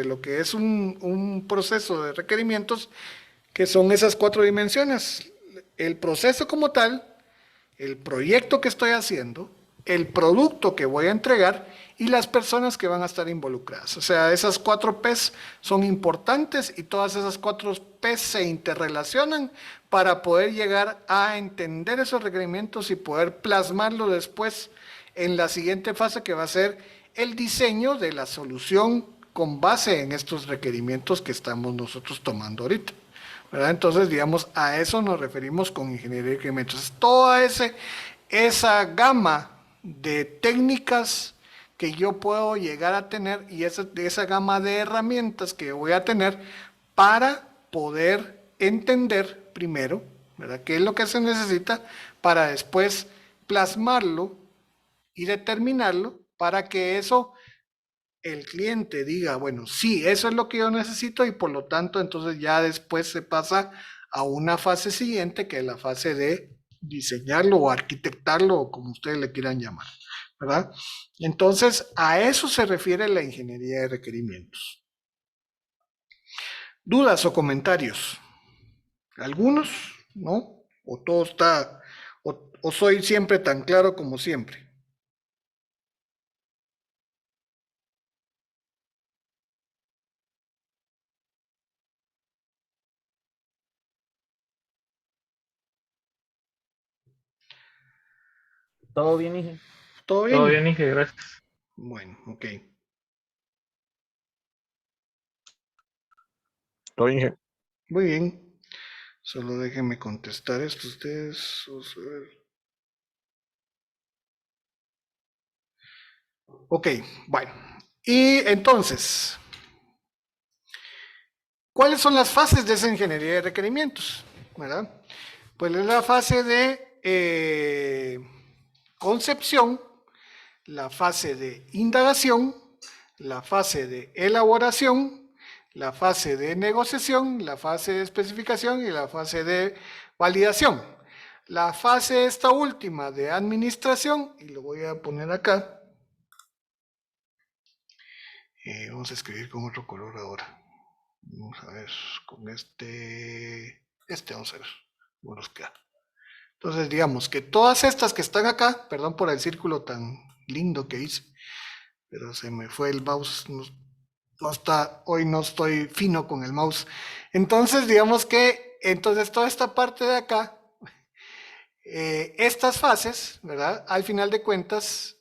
lo que es un proceso de requerimientos, que son esas 4 dimensiones: el proceso como tal, el proyecto que estoy haciendo, el producto que voy a entregar y las personas que van a estar involucradas. O sea, esas 4 P's son importantes y todas esas 4 P's se interrelacionan para poder llegar a entender esos requerimientos y poder plasmarlo después en la siguiente fase, que va a ser el diseño de la solución con base en estos requerimientos que estamos nosotros tomando ahorita, ¿verdad? Entonces, digamos, a eso nos referimos con ingeniería de requerimientos. Toda esa gama de técnicas que yo puedo llegar a tener y esa gama de herramientas que voy a tener para poder entender primero, ¿verdad?, qué es lo que se necesita para después plasmarlo y determinarlo para que eso el cliente diga, bueno, sí, eso es lo que yo necesito, y por lo tanto entonces ya después se pasa a una fase siguiente, que es la fase de diseñarlo o arquitectarlo, o como ustedes le quieran llamar, ¿verdad? Entonces, a eso se refiere la ingeniería de requerimientos. ¿Dudas o comentarios? ¿Algunos? ¿No? ¿O todo está, o soy siempre tan claro como siempre? Todo bien, Inge. ¿Todo bien? Todo bien, Inge, gracias. Bueno, ok. Todo bien, Inge. Muy bien. Solo déjenme contestar esto ustedes. Ok, bueno. Y entonces, ¿cuáles son las fases de esa ingeniería de requerimientos? ¿Verdad? Pues es la fase de concepción, la fase de indagación, la fase de elaboración, la fase de negociación, la fase de especificación y la fase de validación. La fase esta última de administración, y lo voy a poner acá, vamos a escribir con otro color ahora. Vamos a ver, con este vamos a ver cómo nos queda. Entonces, digamos que todas estas que están acá, perdón por el círculo tan lindo que hice, pero se me fue el mouse, no está, hoy no estoy fino con el mouse. Entonces, digamos que, entonces toda esta parte de acá, estas fases, ¿verdad? Al final de cuentas,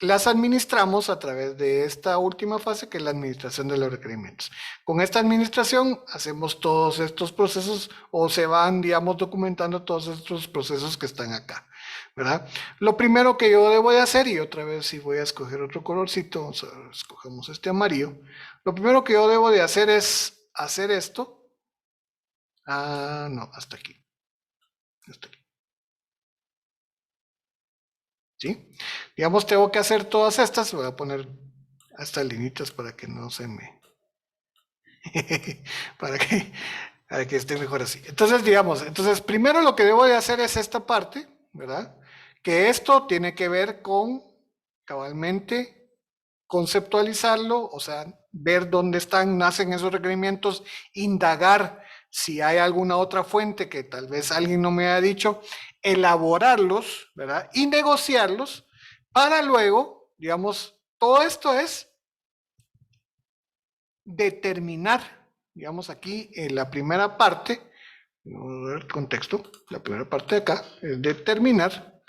las administramos a través de esta última fase, que es la administración de los requerimientos. Con esta administración hacemos todos estos procesos, o se van, digamos, documentando todos estos procesos que están acá, ¿verdad? Lo primero que yo debo de hacer, y otra vez si voy a escoger otro colorcito, escogemos este amarillo, lo primero que yo debo de hacer es hacer esto. Ah, no, hasta aquí. Hasta aquí. ¿Sí? Digamos, tengo que hacer todas estas, voy a poner hasta líneas para que no se me... para que esté mejor así. Entonces, digamos, primero lo que debo de hacer es esta parte, ¿verdad? Que esto tiene que ver con, cabalmente, conceptualizarlo, o sea, ver dónde nacen esos requerimientos, indagar si hay alguna otra fuente que tal vez alguien no me haya dicho, elaborarlos, ¿verdad? Y negociarlos para luego, digamos, todo esto es determinar, digamos aquí en la primera parte, vamos a ver el contexto, la primera parte de acá es determinar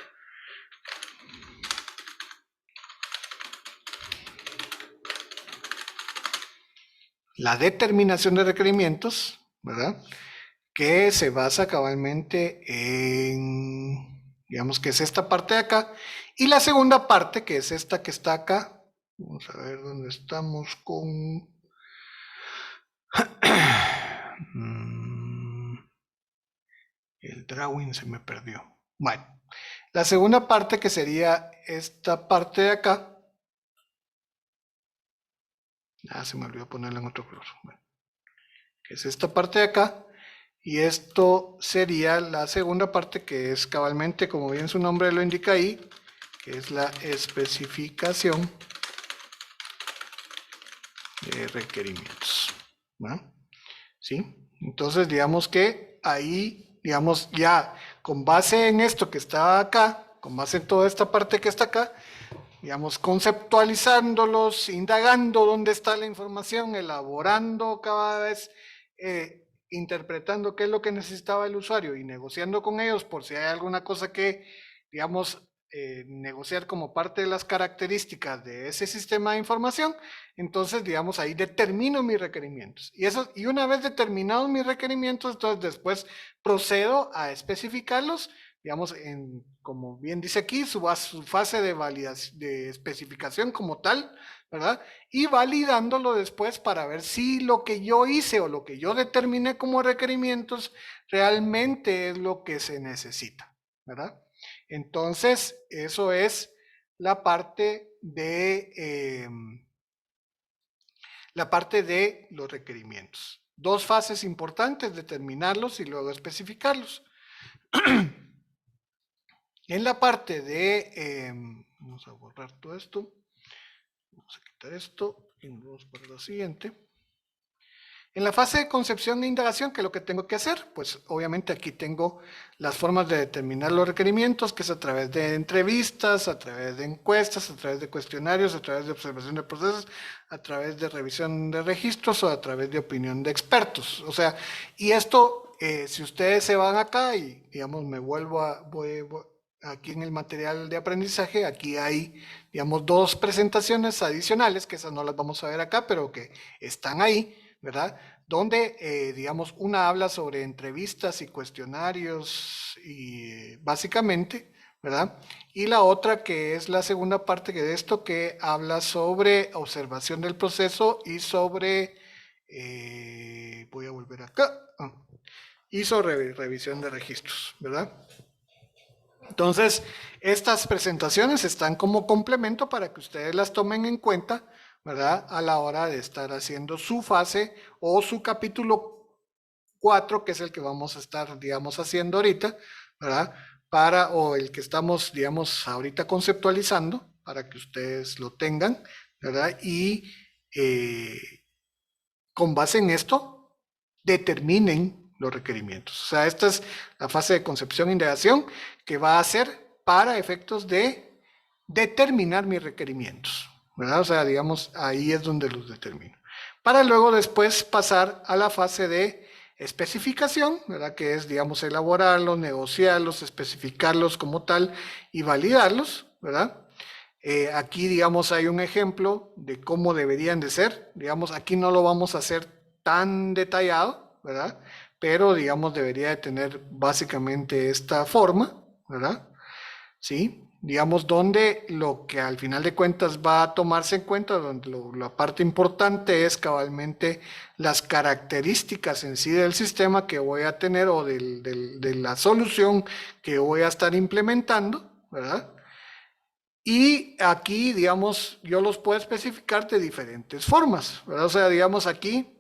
la determinación de requerimientos, ¿verdad? Que se basa cabalmente en, digamos que es esta parte de acá, y la segunda parte, que es esta que está acá, vamos a ver dónde estamos con... el drawing se me perdió. Bueno, la segunda parte que sería esta parte de acá, se me olvidó ponerla en otro color, bueno, que es esta parte de acá, y esto sería la segunda parte, que es cabalmente, como bien su nombre lo indica ahí, que es la especificación de requerimientos, ¿no? ¿Sí? Entonces, digamos que ahí, digamos, ya con base en esto que está acá, con base en toda esta parte que está acá, digamos, conceptualizándolos, indagando dónde está la información, elaborando cada vez, interpretando qué es lo que necesitaba el usuario y negociando con ellos por si hay alguna cosa que, digamos, negociar como parte de las características de ese sistema de información. Entonces, digamos, ahí determino mis requerimientos. Y una vez determinados mis requerimientos, entonces después procedo a especificarlos, digamos, como bien dice aquí, su fase de validación, de especificación como tal, ¿verdad? Y validándolo después para ver si lo que yo hice o lo que yo determiné como requerimientos realmente es lo que se necesita, ¿verdad? Entonces, eso es la parte de los requerimientos. Dos fases importantes, determinarlos y luego especificarlos. En la parte de, vamos a borrar todo esto, vamos a quitar esto y nos vamos para la siguiente. En la fase de concepción e indagación, ¿qué es lo que tengo que hacer? Pues obviamente aquí tengo las formas de determinar los requerimientos, que es a través de entrevistas, a través de encuestas, a través de cuestionarios, a través de observación de procesos, a través de revisión de registros o a través de opinión de expertos. O sea, y esto, si ustedes se van acá y, digamos, me vuelvo aquí en el material de aprendizaje, aquí hay, digamos, dos presentaciones adicionales, que esas no las vamos a ver acá, pero que están ahí, ¿verdad? Donde, digamos, una habla sobre entrevistas y cuestionarios y básicamente, ¿verdad? Y la otra que es la segunda parte de esto que habla sobre observación del proceso y sobre, voy a volver acá, y sobre revisión de registros, ¿verdad? Entonces, estas presentaciones están como complemento para que ustedes las tomen en cuenta, ¿verdad? A la hora de estar haciendo su fase o su capítulo 4, que es el que vamos a estar, digamos, haciendo ahorita, ¿verdad? O el que estamos, digamos, ahorita conceptualizando, para que ustedes lo tengan, ¿verdad? Y con base en esto, determinen los requerimientos. O sea, esta es la fase de concepción e indagación que va a ser para efectos de determinar mis requerimientos, ¿verdad? O sea, digamos, ahí es donde los determino. Para luego después pasar a la fase de especificación, ¿verdad? Que es, digamos, elaborarlos, negociarlos, especificarlos como tal y validarlos, ¿verdad? Aquí, digamos, hay un ejemplo de cómo deberían de ser. Digamos, aquí no lo vamos a hacer tan detallado, ¿verdad? Pero, digamos, debería de tener básicamente esta forma, ¿verdad? ¿Sí? Digamos, donde lo que al final de cuentas va a tomarse en cuenta, donde la parte importante es cabalmente las características en sí del sistema que voy a tener o de la solución que voy a estar implementando, ¿verdad? Y aquí, digamos, yo los puedo especificar de diferentes formas, ¿verdad? O sea, digamos aquí,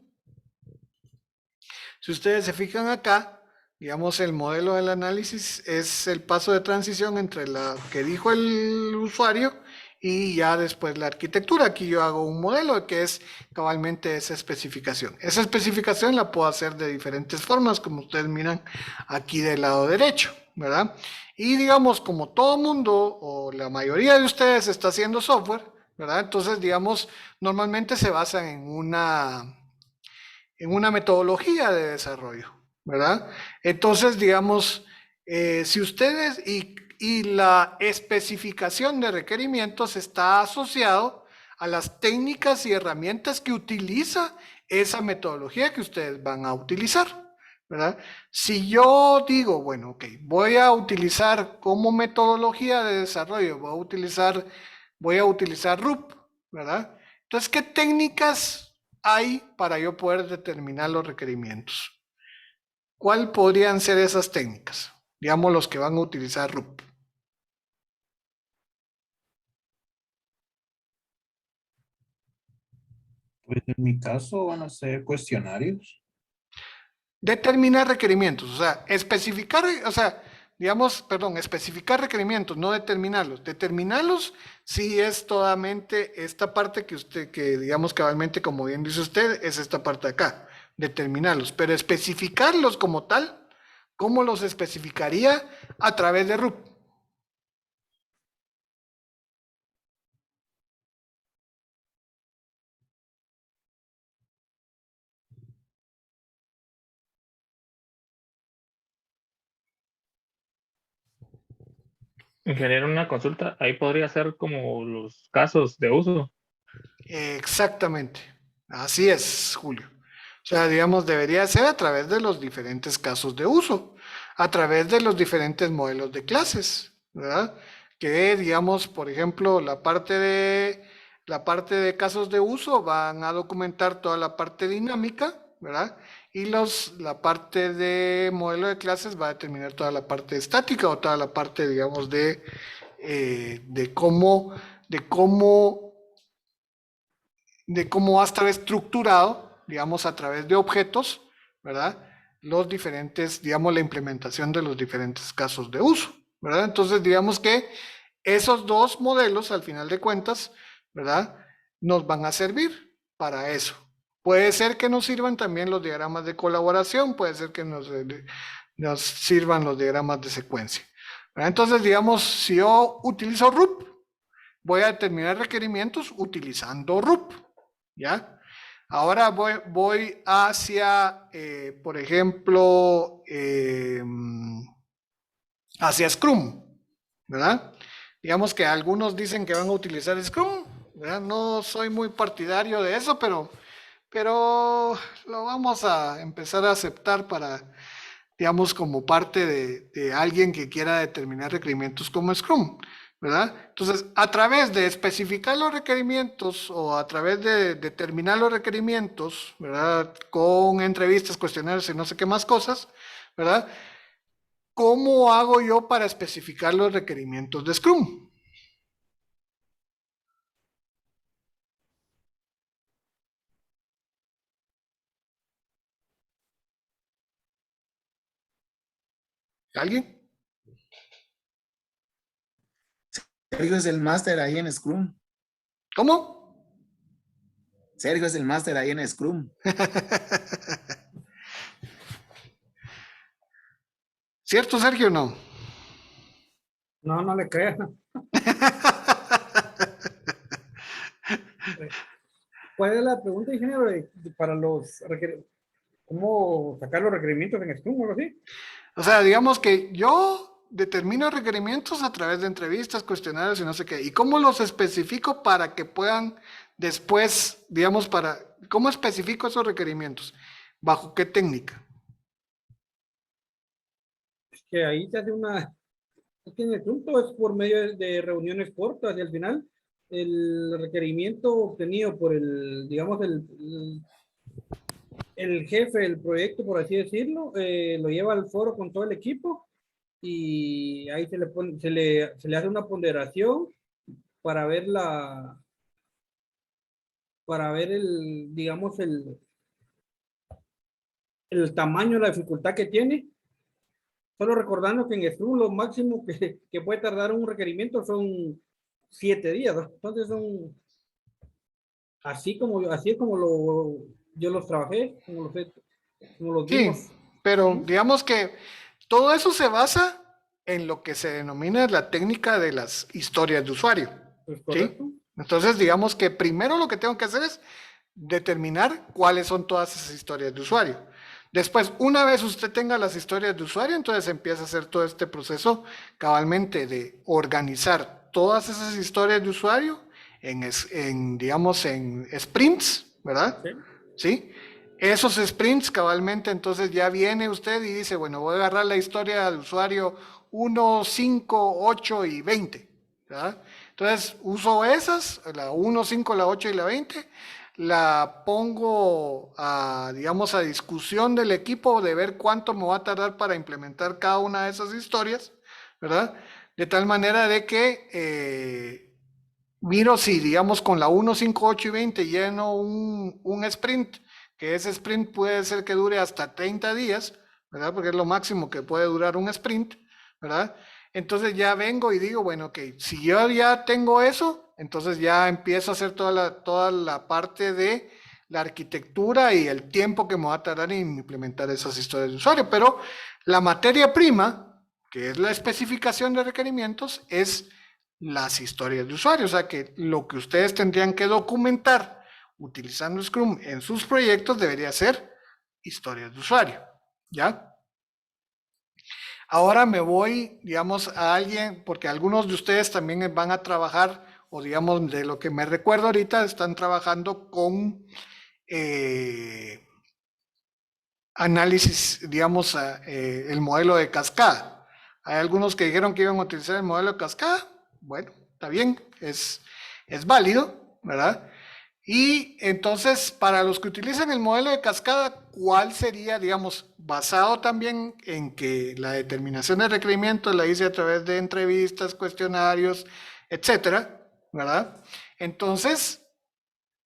si ustedes se fijan acá, digamos, el modelo del análisis es el paso de transición entre la que dijo el usuario y ya después la arquitectura. Aquí yo hago un modelo que es cabalmente esa especificación. Esa especificación la puedo hacer de diferentes formas, como ustedes miran aquí del lado derecho, ¿verdad? Y digamos, como todo mundo o la mayoría de ustedes está haciendo software, ¿verdad? Entonces, digamos, normalmente se basan en una metodología de desarrollo, ¿verdad? Entonces, digamos, si ustedes y la especificación de requerimientos está asociado a las técnicas y herramientas que utiliza esa metodología que ustedes van a utilizar, ¿verdad? Si yo digo, bueno, ok, voy a utilizar como metodología de desarrollo, voy a utilizar RUP, ¿verdad? Entonces, ¿qué técnicas hay para yo poder determinar los requerimientos? ¿Cuáles podrían ser esas técnicas? Digamos, los que van a utilizar RUP. Pues en mi caso van a ser cuestionarios. Determinar requerimientos, o sea, especificar, o sea, digamos, perdón, especificar requerimientos, no determinarlos. Determinarlos sí es totalmente esta parte que digamos cabalmente, como bien dice usted, es esta parte de acá, determinarlos, pero especificarlos como tal, ¿cómo los especificaría? A través de RUP. Ingeniero, una consulta, ahí podría ser como los casos de uso. Exactamente, así es, Julio. O sea, digamos, debería ser a través de los diferentes casos de uso, a través de los diferentes modelos de clases, ¿verdad? Que, digamos, por ejemplo, la parte de casos de uso van a documentar toda la parte dinámica, ¿verdad? Y la parte de modelo de clases va a determinar toda la parte estática o toda la parte, digamos, de cómo va a estar estructurado, digamos, a través de objetos, ¿verdad? Los diferentes, digamos, la implementación de los diferentes casos de uso, ¿verdad? Entonces, digamos que esos dos modelos, al final de cuentas, ¿verdad? Nos van a servir para eso. Puede ser que nos sirvan también los diagramas de colaboración, puede ser que nos sirvan los diagramas de secuencia, ¿verdad? Entonces, digamos, si yo utilizo RUP, voy a determinar requerimientos utilizando RUP, ¿ya? Ahora voy hacia, por ejemplo, hacia Scrum, ¿verdad? Digamos que algunos dicen que van a utilizar Scrum, ¿verdad? No soy muy partidario de eso, pero lo vamos a empezar a aceptar para, digamos, como parte de alguien que quiera determinar requerimientos como Scrum, ¿verdad? Entonces, a través de especificar los requerimientos o a través de determinar los requerimientos, ¿verdad? Con entrevistas, cuestionarios y no sé qué más cosas, ¿verdad? ¿Cómo hago yo para especificar los requerimientos de Scrum? ¿Alguien? Sergio es el máster ahí en Scrum. ¿Cómo? Sergio es el máster ahí en Scrum. ¿Cierto, Sergio, o no? No, no le creas. ¿Cuál es la pregunta, ingeniero, para cómo sacar los requerimientos en Scrum o algo así? O sea, digamos que yo determino requerimientos a través de entrevistas, cuestionarios y no sé qué. ¿Y cómo los especifico para que puedan después, digamos, cómo especifico esos requerimientos? ¿Bajo qué técnica? Es que ahí se hace es que en el Scrum todo es por medio de reuniones cortas y al final el requerimiento obtenido por digamos, el jefe del proyecto, por así decirlo, lo lleva al foro con todo el equipo y ahí se le hace una ponderación para ver digamos, el tamaño, la dificultad que tiene. Solo recordando que en Scrum lo máximo que puede tardar un requerimiento son 7 días, ¿no? Entonces así es como yo los trabajé, como los vimos. Sí, pero digamos que todo eso se basa en lo que se denomina la técnica de las historias de usuario. ¿Sí? Entonces, digamos que primero lo que tengo que hacer es determinar cuáles son todas esas historias de usuario. Después, una vez usted tenga las historias de usuario, entonces empieza a hacer todo este proceso cabalmente de organizar todas esas historias de usuario digamos, en sprints, ¿verdad? ¿Sí? Esos sprints cabalmente, entonces ya viene usted y dice, bueno, voy a agarrar la historia del usuario 1, 5, 8 y 20, ¿verdad? Entonces uso esas, la 1, 5, la 8 y la 20, la pongo digamos, a discusión del equipo de ver cuánto me va a tardar para implementar cada una de esas historias, ¿verdad? De tal manera de que miro si, digamos, con la 1, 5, 8 y 20 lleno un sprint, que ese sprint puede ser que dure hasta 30 días, ¿verdad? Porque es lo máximo que puede durar un sprint, ¿verdad? Entonces ya vengo y digo, bueno, ok, si yo ya tengo eso, entonces ya empiezo a hacer toda la parte de la arquitectura y el tiempo que me va a tardar en implementar esas historias de usuario. Pero la materia prima, que es la especificación de requerimientos, es las historias de usuario. O sea que lo que ustedes tendrían que documentar utilizando Scrum en sus proyectos debería ser historias de usuario, ¿ya? Ahora me voy, digamos, a alguien, porque algunos de ustedes también van a trabajar, o digamos, de lo que me recuerdo ahorita, están trabajando con análisis, digamos, el modelo de cascada. Hay algunos que dijeron que iban a utilizar el modelo de cascada. Bueno, está bien, es válido, ¿verdad? Y entonces, para los que utilizan el modelo de cascada, ¿cuál sería, digamos, basado también en que la determinación de requerimientos la hice a través de entrevistas, cuestionarios, etcétera, ¿verdad? Entonces,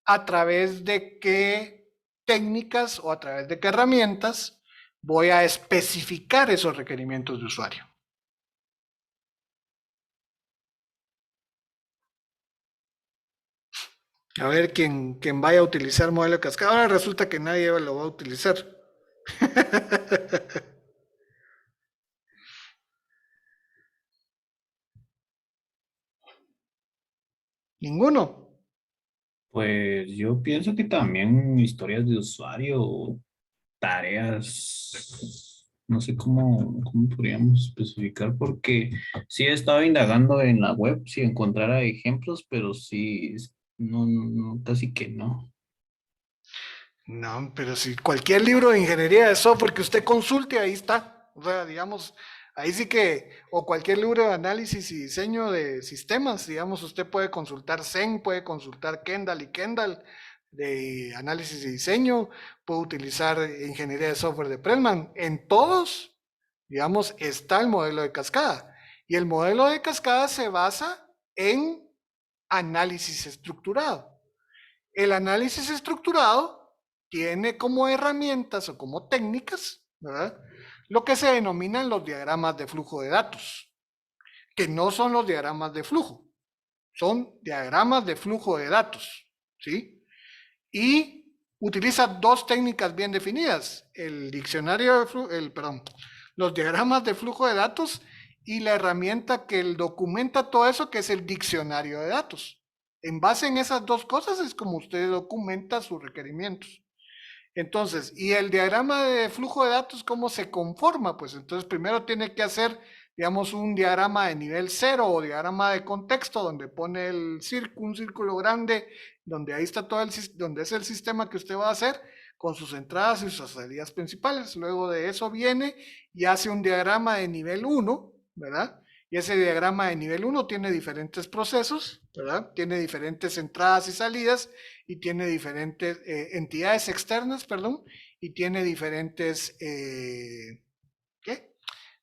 ¿a través de qué técnicas o a través de qué herramientas voy a especificar esos requerimientos de usuario? A ver quién vaya a utilizar modelo de cascada. Ahora resulta que nadie lo va a utilizar. Ninguno. Pues yo pienso que también historias de usuario, tareas, no sé cómo podríamos especificar, porque sí he estado indagando en la web si encontrara ejemplos, pero sí, no, casi que no. No, pero si cualquier libro de ingeniería de software que usted consulte, ahí está. O sea, digamos, ahí sí que, o cualquier libro de análisis y diseño de sistemas, digamos, usted puede consultar Zen, puede consultar Kendall y Kendall de análisis y diseño, puede utilizar ingeniería de software de Prellman. En todos, digamos, está el modelo de cascada. Y el modelo de cascada se basa en análisis estructurado. El análisis estructurado tiene como herramientas o como técnicas, ¿verdad?, lo que se denominan los diagramas de flujo de datos, que no son los diagramas de flujo, son diagramas de flujo de datos, ¿sí? Y utiliza dos técnicas bien definidas, el diccionario de flujo, los diagramas de flujo de datos y la herramienta que documenta todo eso, que es el diccionario de datos. En base en esas dos cosas es como usted documenta sus requerimientos. Entonces, ¿y el diagrama de flujo de datos cómo se conforma? Pues entonces primero tiene que hacer, digamos, un diagrama de nivel 0 o diagrama de contexto donde pone un círculo grande, donde ahí está donde es el sistema que usted va a hacer con sus entradas y sus salidas principales. Luego de eso viene y hace un diagrama de nivel 1, ¿verdad? Y ese diagrama de nivel 1 tiene diferentes procesos, ¿verdad? Tiene diferentes entradas y salidas y tiene diferentes entidades externas, perdón, y tiene diferentes,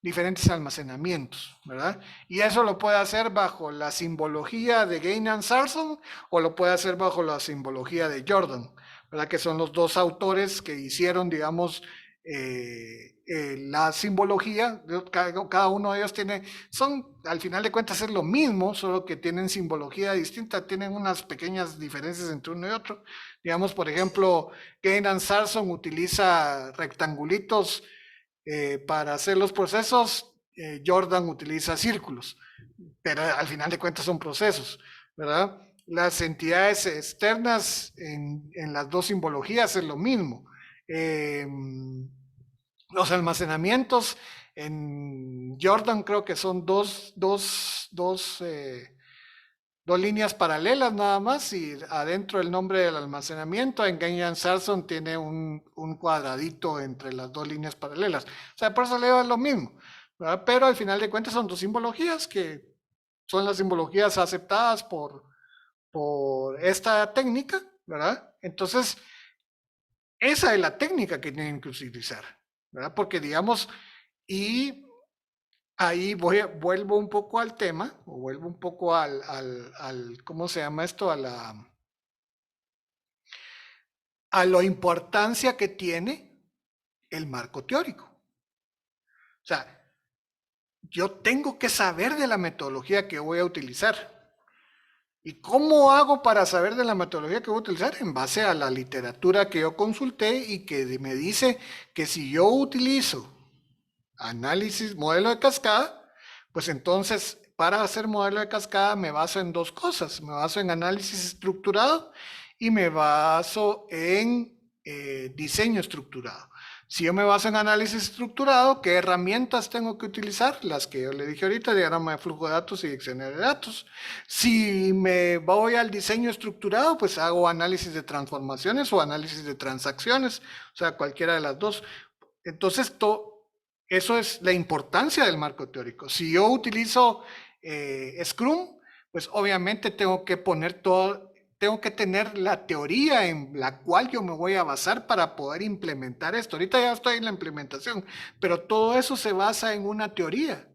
diferentes almacenamientos, ¿verdad? Y eso lo puede hacer bajo la simbología de Gainan Sarson o lo puede hacer bajo la simbología de Jordan, ¿verdad? Que son los dos autores que hicieron, digamos, la simbología. Cada uno de ellos al final de cuentas es lo mismo, solo que tienen simbología distinta, tienen unas pequeñas diferencias entre uno y otro. Digamos, por ejemplo, Gainan Sarson utiliza rectangulitos para hacer los procesos, Jordan utiliza círculos, pero al final de cuentas son procesos, ¿verdad? Las entidades externas en las dos simbologías es lo mismo. Los almacenamientos en Jordan creo que son dos líneas paralelas nada más, y adentro el nombre del almacenamiento. En Gainan Sarson tiene un cuadradito entre las dos líneas paralelas. O sea, por eso leo lo mismo, ¿verdad? Pero al final de cuentas son dos simbologías que son las simbologías aceptadas por esta técnica, ¿verdad? Entonces, esa es la técnica que tienen que utilizar, ¿verdad? Porque digamos, y ahí vuelvo un poco al tema, o vuelvo un poco ¿cómo se llama esto? A la importancia que tiene el marco teórico. O sea, yo tengo que saber de la metodología que voy a utilizar. ¿Y cómo hago para saber de la metodología que voy a utilizar? En base a la literatura que yo consulté y que me dice que si yo utilizo modelo de cascada, pues entonces para hacer modelo de cascada me baso en dos cosas. Me baso en análisis estructurado y me baso en diseño estructurado. Si yo me baso en análisis estructurado, ¿qué herramientas tengo que utilizar? Las que yo le dije ahorita, diagrama de flujo de datos y diccionario de datos. Si me voy al diseño estructurado, pues hago análisis de transformaciones o análisis de transacciones, o sea, cualquiera de las dos. Entonces, eso es la importancia del marco teórico. Si yo utilizo Scrum, pues obviamente tengo que tener la teoría en la cual yo me voy a basar para poder implementar esto. Ahorita ya estoy en la implementación, pero todo eso se basa en una teoría.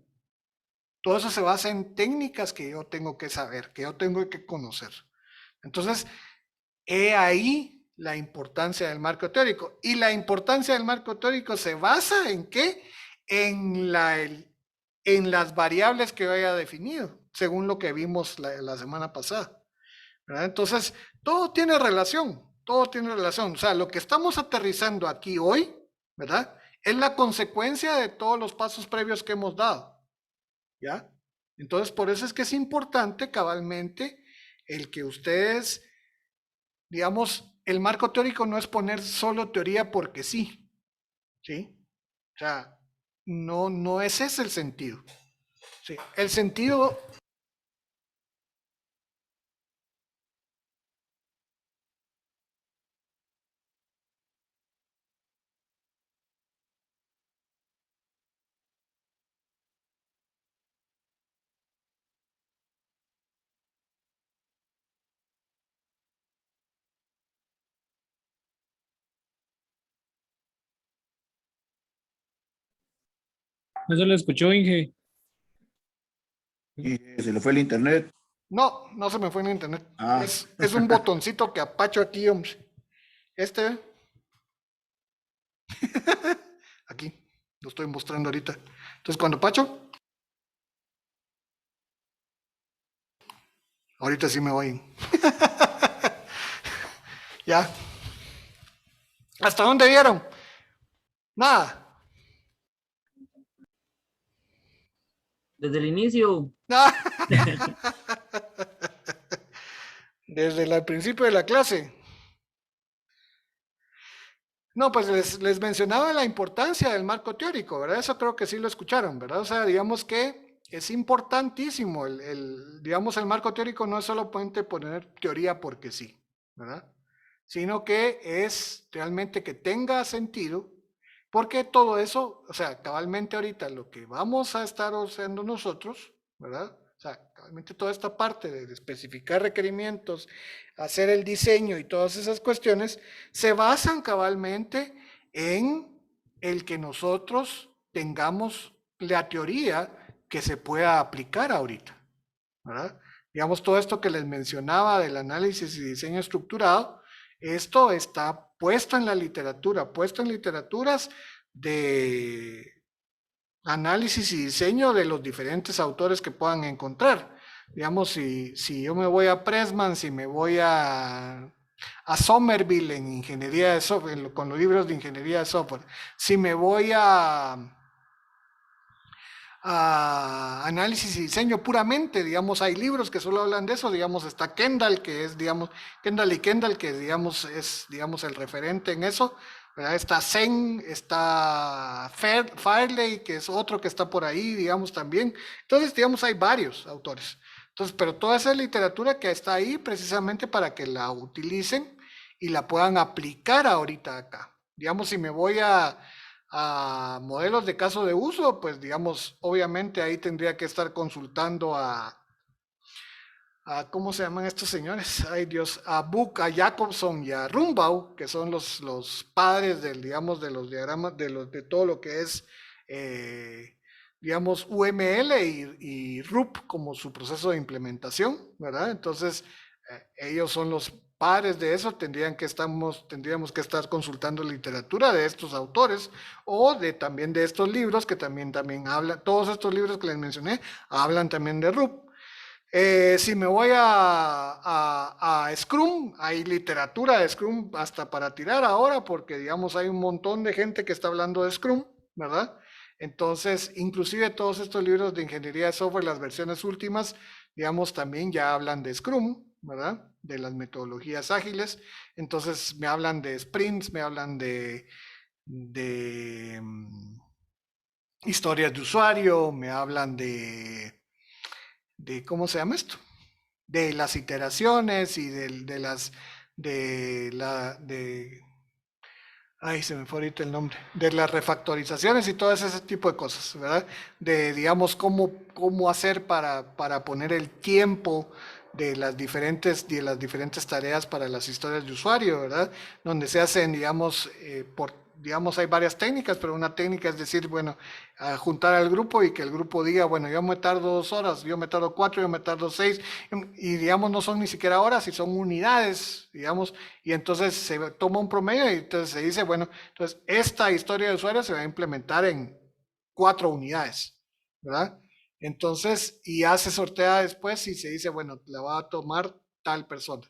Todo eso se basa en técnicas que yo tengo que saber, que yo tengo que conocer. Entonces, he ahí la importancia del marco teórico. Y la importancia del marco teórico se basa en ¿qué? En las variables que yo haya definido, según lo que vimos la semana pasada, ¿verdad? Entonces, todo tiene relación, todo tiene relación. O sea, lo que estamos aterrizando aquí hoy, ¿verdad? Es la consecuencia de todos los pasos previos que hemos dado, ¿ya? Entonces, por eso es que es importante cabalmente el que ustedes, digamos, el marco teórico no es poner solo teoría porque sí, ¿sí? O sea, no es ese el sentido. Sí, el sentido No se lo escuchó, Inge. Y se le fue el internet. No, no se me fue en internet. Ah. Es un botoncito que apacho aquí, hombre. Este. Aquí. Lo estoy mostrando ahorita. Entonces, cuando pacho. Ahorita sí me oyen. Ya. ¿Hasta dónde vieron? Nada. Desde el inicio. Desde el principio de la clase. No, pues les mencionaba la importancia del marco teórico, ¿verdad? Eso creo que sí lo escucharon, ¿verdad? O sea, digamos que es importantísimo. Digamos, el marco teórico no es solo poner teoría porque sí, ¿verdad? Sino que es realmente que tenga sentido, porque todo eso, o sea, cabalmente ahorita lo que vamos a estar haciendo nosotros, ¿verdad? O sea, cabalmente toda esta parte de especificar requerimientos, hacer el diseño y todas esas cuestiones, se basan cabalmente en el que nosotros tengamos la teoría que se pueda aplicar ahorita, ¿verdad? Digamos, todo esto que les mencionaba del análisis y diseño estructurado, esto está puesto en la literatura, puesto en literaturas de análisis y diseño de los diferentes autores que puedan encontrar. Digamos, si yo me voy a Pressman, si me voy a Somerville en ingeniería de software, con los libros de ingeniería de software, si me voy a análisis y diseño puramente, digamos, hay libros que solo hablan de eso, digamos, está Kendall, que es, digamos, Kendall y Kendall, que digamos, es, digamos, el referente en eso, ¿verdad? Está Zen, está Farley, que es otro que está por ahí, digamos, también. Entonces, digamos, hay varios autores. Entonces, pero toda esa literatura que está ahí precisamente para que la utilicen y la puedan aplicar ahorita acá. Digamos, si me voy a modelos de caso de uso, pues digamos, obviamente ahí tendría que estar consultando a ¿cómo se llaman estos señores? Ay Dios, a Book, a Jacobson y a Rumbaugh, que son los padres del, digamos, de los diagramas, de todo lo que es, digamos, UML y RUP como su proceso de implementación, ¿verdad? Entonces, ellos son los padres de eso, tendríamos que estar consultando literatura de estos autores o también de estos libros que también hablan, todos estos libros que les mencioné hablan también de RUP. Si me voy a Scrum, hay literatura de Scrum hasta para tirar ahora, porque digamos hay un montón de gente que está hablando de Scrum, ¿verdad? Entonces, inclusive todos estos libros de ingeniería de software, las versiones últimas, digamos, también ya hablan de Scrum, ¿verdad? De las metodologías ágiles. Entonces, me hablan de sprints, me hablan de historias de usuario, me hablan de ¿cómo se llama esto? De las iteraciones y ay, se me fue ahorita el nombre, de las refactorizaciones y todo ese tipo de cosas, ¿verdad? De, digamos, cómo hacer para poner el tiempo de las diferentes tareas para las historias de usuario, ¿verdad? Donde se hacen, digamos, digamos, hay varias técnicas, pero una técnica es decir, bueno, juntar al grupo y que el grupo diga, bueno, yo me tardo 2 horas, yo me tardo 4, yo me tardo 6, y digamos, no son ni siquiera horas, y son unidades, digamos, y entonces se toma un promedio y entonces se dice, bueno, entonces esta historia de usuario se va a implementar en 4 unidades, ¿verdad? Entonces, y ya se sortea después y se dice, bueno, la va a tomar tal persona.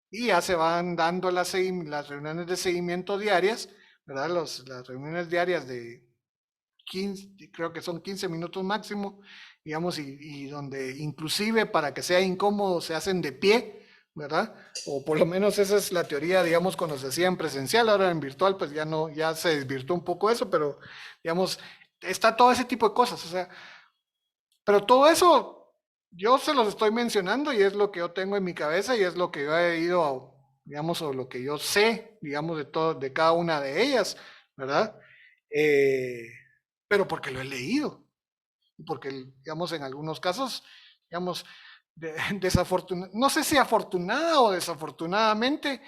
Y ya se van dando las reuniones de seguimiento diarias, ¿verdad? Las reuniones diarias de 15, creo que son 15 minutos máximo, digamos, y donde inclusive para que sea incómodo se hacen de pie, ¿verdad? O por lo menos esa es la teoría, digamos, cuando se hacía en presencial, ahora en virtual, pues ya se desvirtuó un poco eso, pero digamos, está todo ese tipo de cosas, o sea, pero todo eso yo se los estoy mencionando y es lo que yo tengo en mi cabeza y es lo que yo he ido, digamos, o lo que yo sé, digamos, de cada una de ellas, ¿verdad? Pero porque lo he leído, porque, digamos, en algunos casos, digamos, no sé si afortunada o desafortunadamente,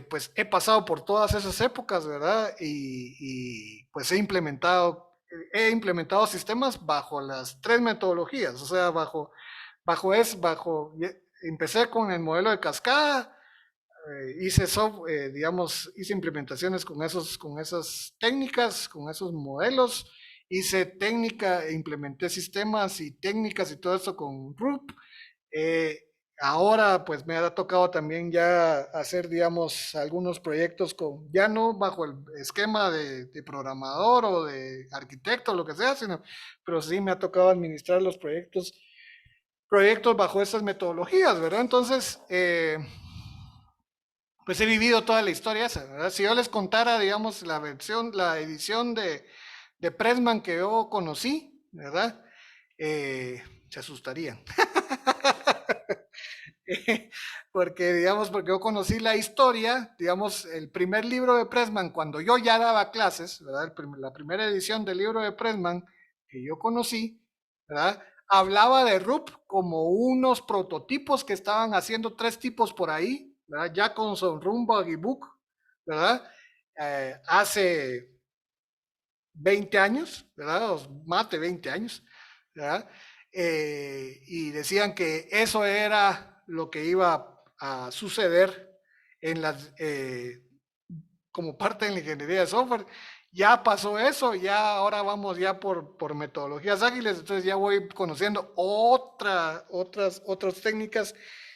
pues he pasado por todas esas épocas, ¿verdad? Y pues he implementado he implementado sistemas bajo las 3 metodologías, o sea, empecé con el modelo de cascada, hice implementaciones con esas técnicas, con esos modelos, hice técnica, implementé sistemas y técnicas y todo eso con Roop. Ahora pues me ha tocado también ya hacer, digamos, algunos proyectos ya no bajo el esquema de programador o de arquitecto, lo que sea, pero sí me ha tocado administrar los proyectos bajo estas metodologías, ¿verdad? Entonces, pues he vivido toda la historia esa, ¿verdad? Si yo les contara, digamos, la edición de Pressman que yo conocí, ¿verdad? Se asustarían. Porque yo conocí la historia, digamos, el primer libro de Pressman, cuando yo ya daba clases, ¿verdad? La primera edición del libro de Pressman que yo conocí, ¿verdad? Hablaba de Rup como unos prototipos que estaban haciendo 3 tipos por ahí, ¿verdad? Jacobson, Rumbag y Book, ¿verdad? Hace 20 años, ¿verdad? Más de 20 años, ¿verdad? Y decían que eso era lo que iba a suceder como parte de la ingeniería de software. Ya pasó eso, ya ahora vamos ya por metodologías ágiles, entonces ya voy conociendo otras técnicas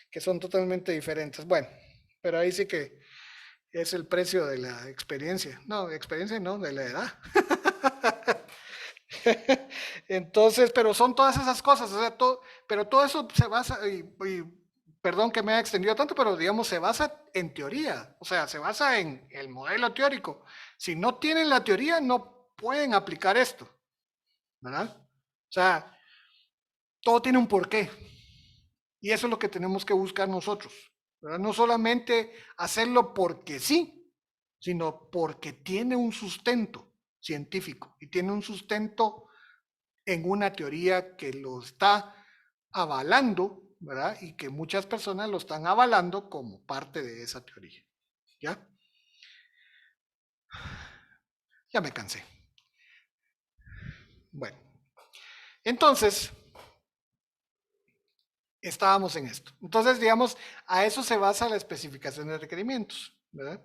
que son totalmente diferentes. Bueno, pero ahí sí que es el precio de la experiencia. No, experiencia no, de la edad. Entonces, pero son todas esas cosas, o sea, pero todo eso se basa, y perdón que me haya extendido tanto, pero digamos, se basa en teoría, o sea, se basa en el modelo teórico. Si no tienen la teoría, no pueden aplicar esto, ¿verdad? O sea, todo tiene un porqué. Y eso es lo que tenemos que buscar nosotros, ¿verdad? No solamente hacerlo porque sí, sino porque tiene un sustento científico y tiene un sustento en una teoría que lo está avalando, ¿verdad? Y que muchas personas lo están avalando como parte de esa teoría. ¿Ya? Ya me cansé. Bueno, entonces, estábamos en esto. Entonces, digamos, a eso se basa la especificación de requerimientos, ¿verdad?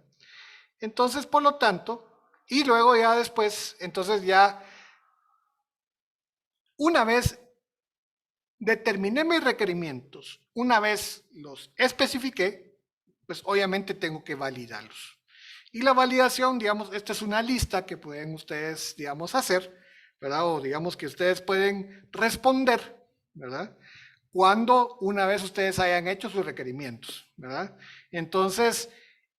Entonces, por lo tanto, y luego ya después, entonces ya, una vez determiné mis requerimientos, una vez los especifiqué, pues obviamente tengo que validarlos. Y la validación, digamos, esta es una lista que pueden ustedes, digamos, hacer, ¿verdad? O digamos que ustedes pueden responder, ¿verdad? Cuando una vez ustedes hayan hecho sus requerimientos, ¿verdad? Entonces,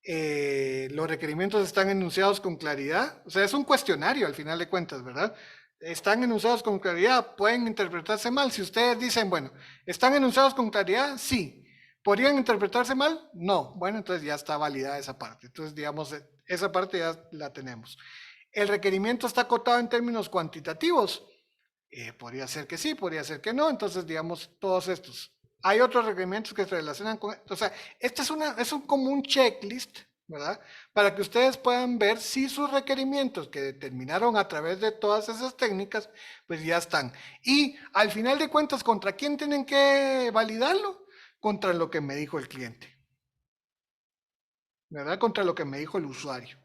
los requerimientos están enunciados con claridad, o sea, es un cuestionario al final de cuentas, ¿verdad? Están enunciados con claridad, pueden interpretarse mal. Si ustedes dicen, bueno, ¿están enunciados con claridad? Sí. ¿Podrían interpretarse mal? No. Bueno, entonces ya está validada esa parte. Entonces, digamos, esa parte ya la tenemos. ¿El requerimiento está acotado en términos cuantitativos? Podría ser que sí, podría ser que no. Entonces, digamos, todos estos. Hay otros requerimientos que se relacionan con... O sea, este es como un checklist, ¿verdad? Para que ustedes puedan ver si sus requerimientos que determinaron a través de todas esas técnicas, pues ya están. Y al final de cuentas, ¿contra quién tienen que validarlo? Contra lo que me dijo el cliente, ¿verdad? Contra lo que me dijo el usuario.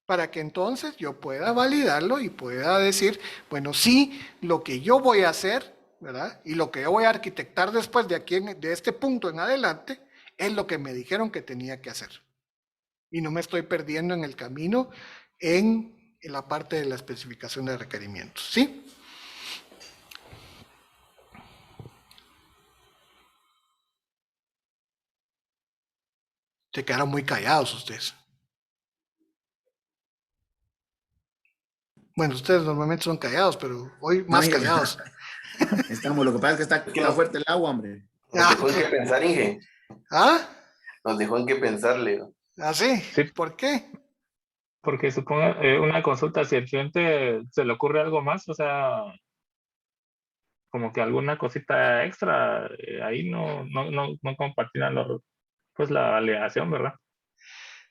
Para que entonces yo pueda validarlo y pueda decir, bueno, sí, lo que yo voy a hacer, ¿verdad? Y lo que yo voy a arquitectar después de aquí, de este punto en adelante, es lo que me dijeron que tenía que hacer. Y no me estoy perdiendo en el camino en la parte de la especificación de requerimientos, ¿sí? Se quedaron muy callados ustedes. Bueno, ustedes normalmente son callados, pero hoy más callados. Estamos, lo que pasa es que está fuerte el agua, hombre. Nos dejó en qué pensar, Inge. ¿Ah? Nos dejó en qué pensarle. ¿Ah, sí? Sí. ¿Por qué? Porque supongo una consulta, si al cliente se le ocurre algo más, o sea, como que alguna cosita extra, ahí no compartirán pues la alegación, ¿verdad?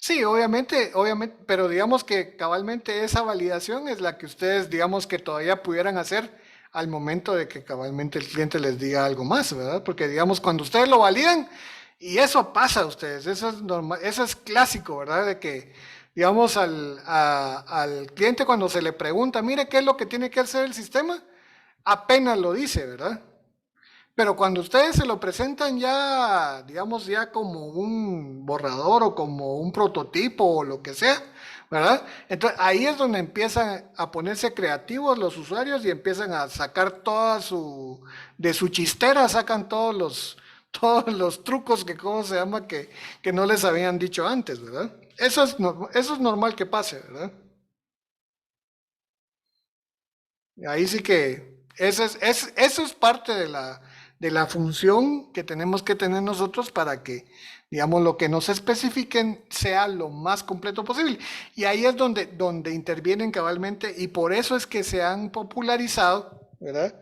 Sí, obviamente, pero digamos que cabalmente esa validación es la que ustedes, digamos que todavía pudieran hacer al momento de que cabalmente el cliente les diga algo más, ¿verdad? Porque digamos, cuando ustedes lo validan, y eso pasa a ustedes, eso es normal, eso es clásico, ¿verdad? De que, digamos, al cliente cuando se le pregunta, mire, ¿qué es lo que tiene que hacer el sistema? Apenas lo dice, ¿verdad? Pero cuando ustedes se lo presentan ya, digamos, ya como un borrador o como un prototipo o lo que sea, ¿verdad? Entonces ahí es donde empiezan a ponerse creativos los usuarios y empiezan a sacar de su chistera, sacan todos los trucos que, ¿cómo se llama? Que no les habían dicho antes, ¿verdad? Eso es normal que pase, ¿verdad? Ahí sí que eso es parte de la función que tenemos que tener nosotros para que, digamos, lo que nos especifiquen sea lo más completo posible. Y ahí es donde intervienen cabalmente, y por eso es que se han popularizado, ¿verdad?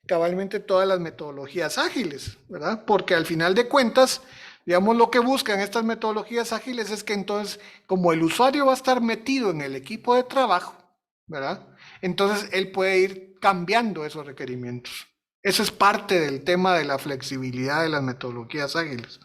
Cabalmente todas las metodologías ágiles, ¿verdad? Porque al final de cuentas, digamos, lo que buscan estas metodologías ágiles es que entonces, como el usuario va a estar metido en el equipo de trabajo, ¿verdad? Entonces él puede ir cambiando esos requerimientos. Eso es parte del tema de la flexibilidad de las metodologías ágiles,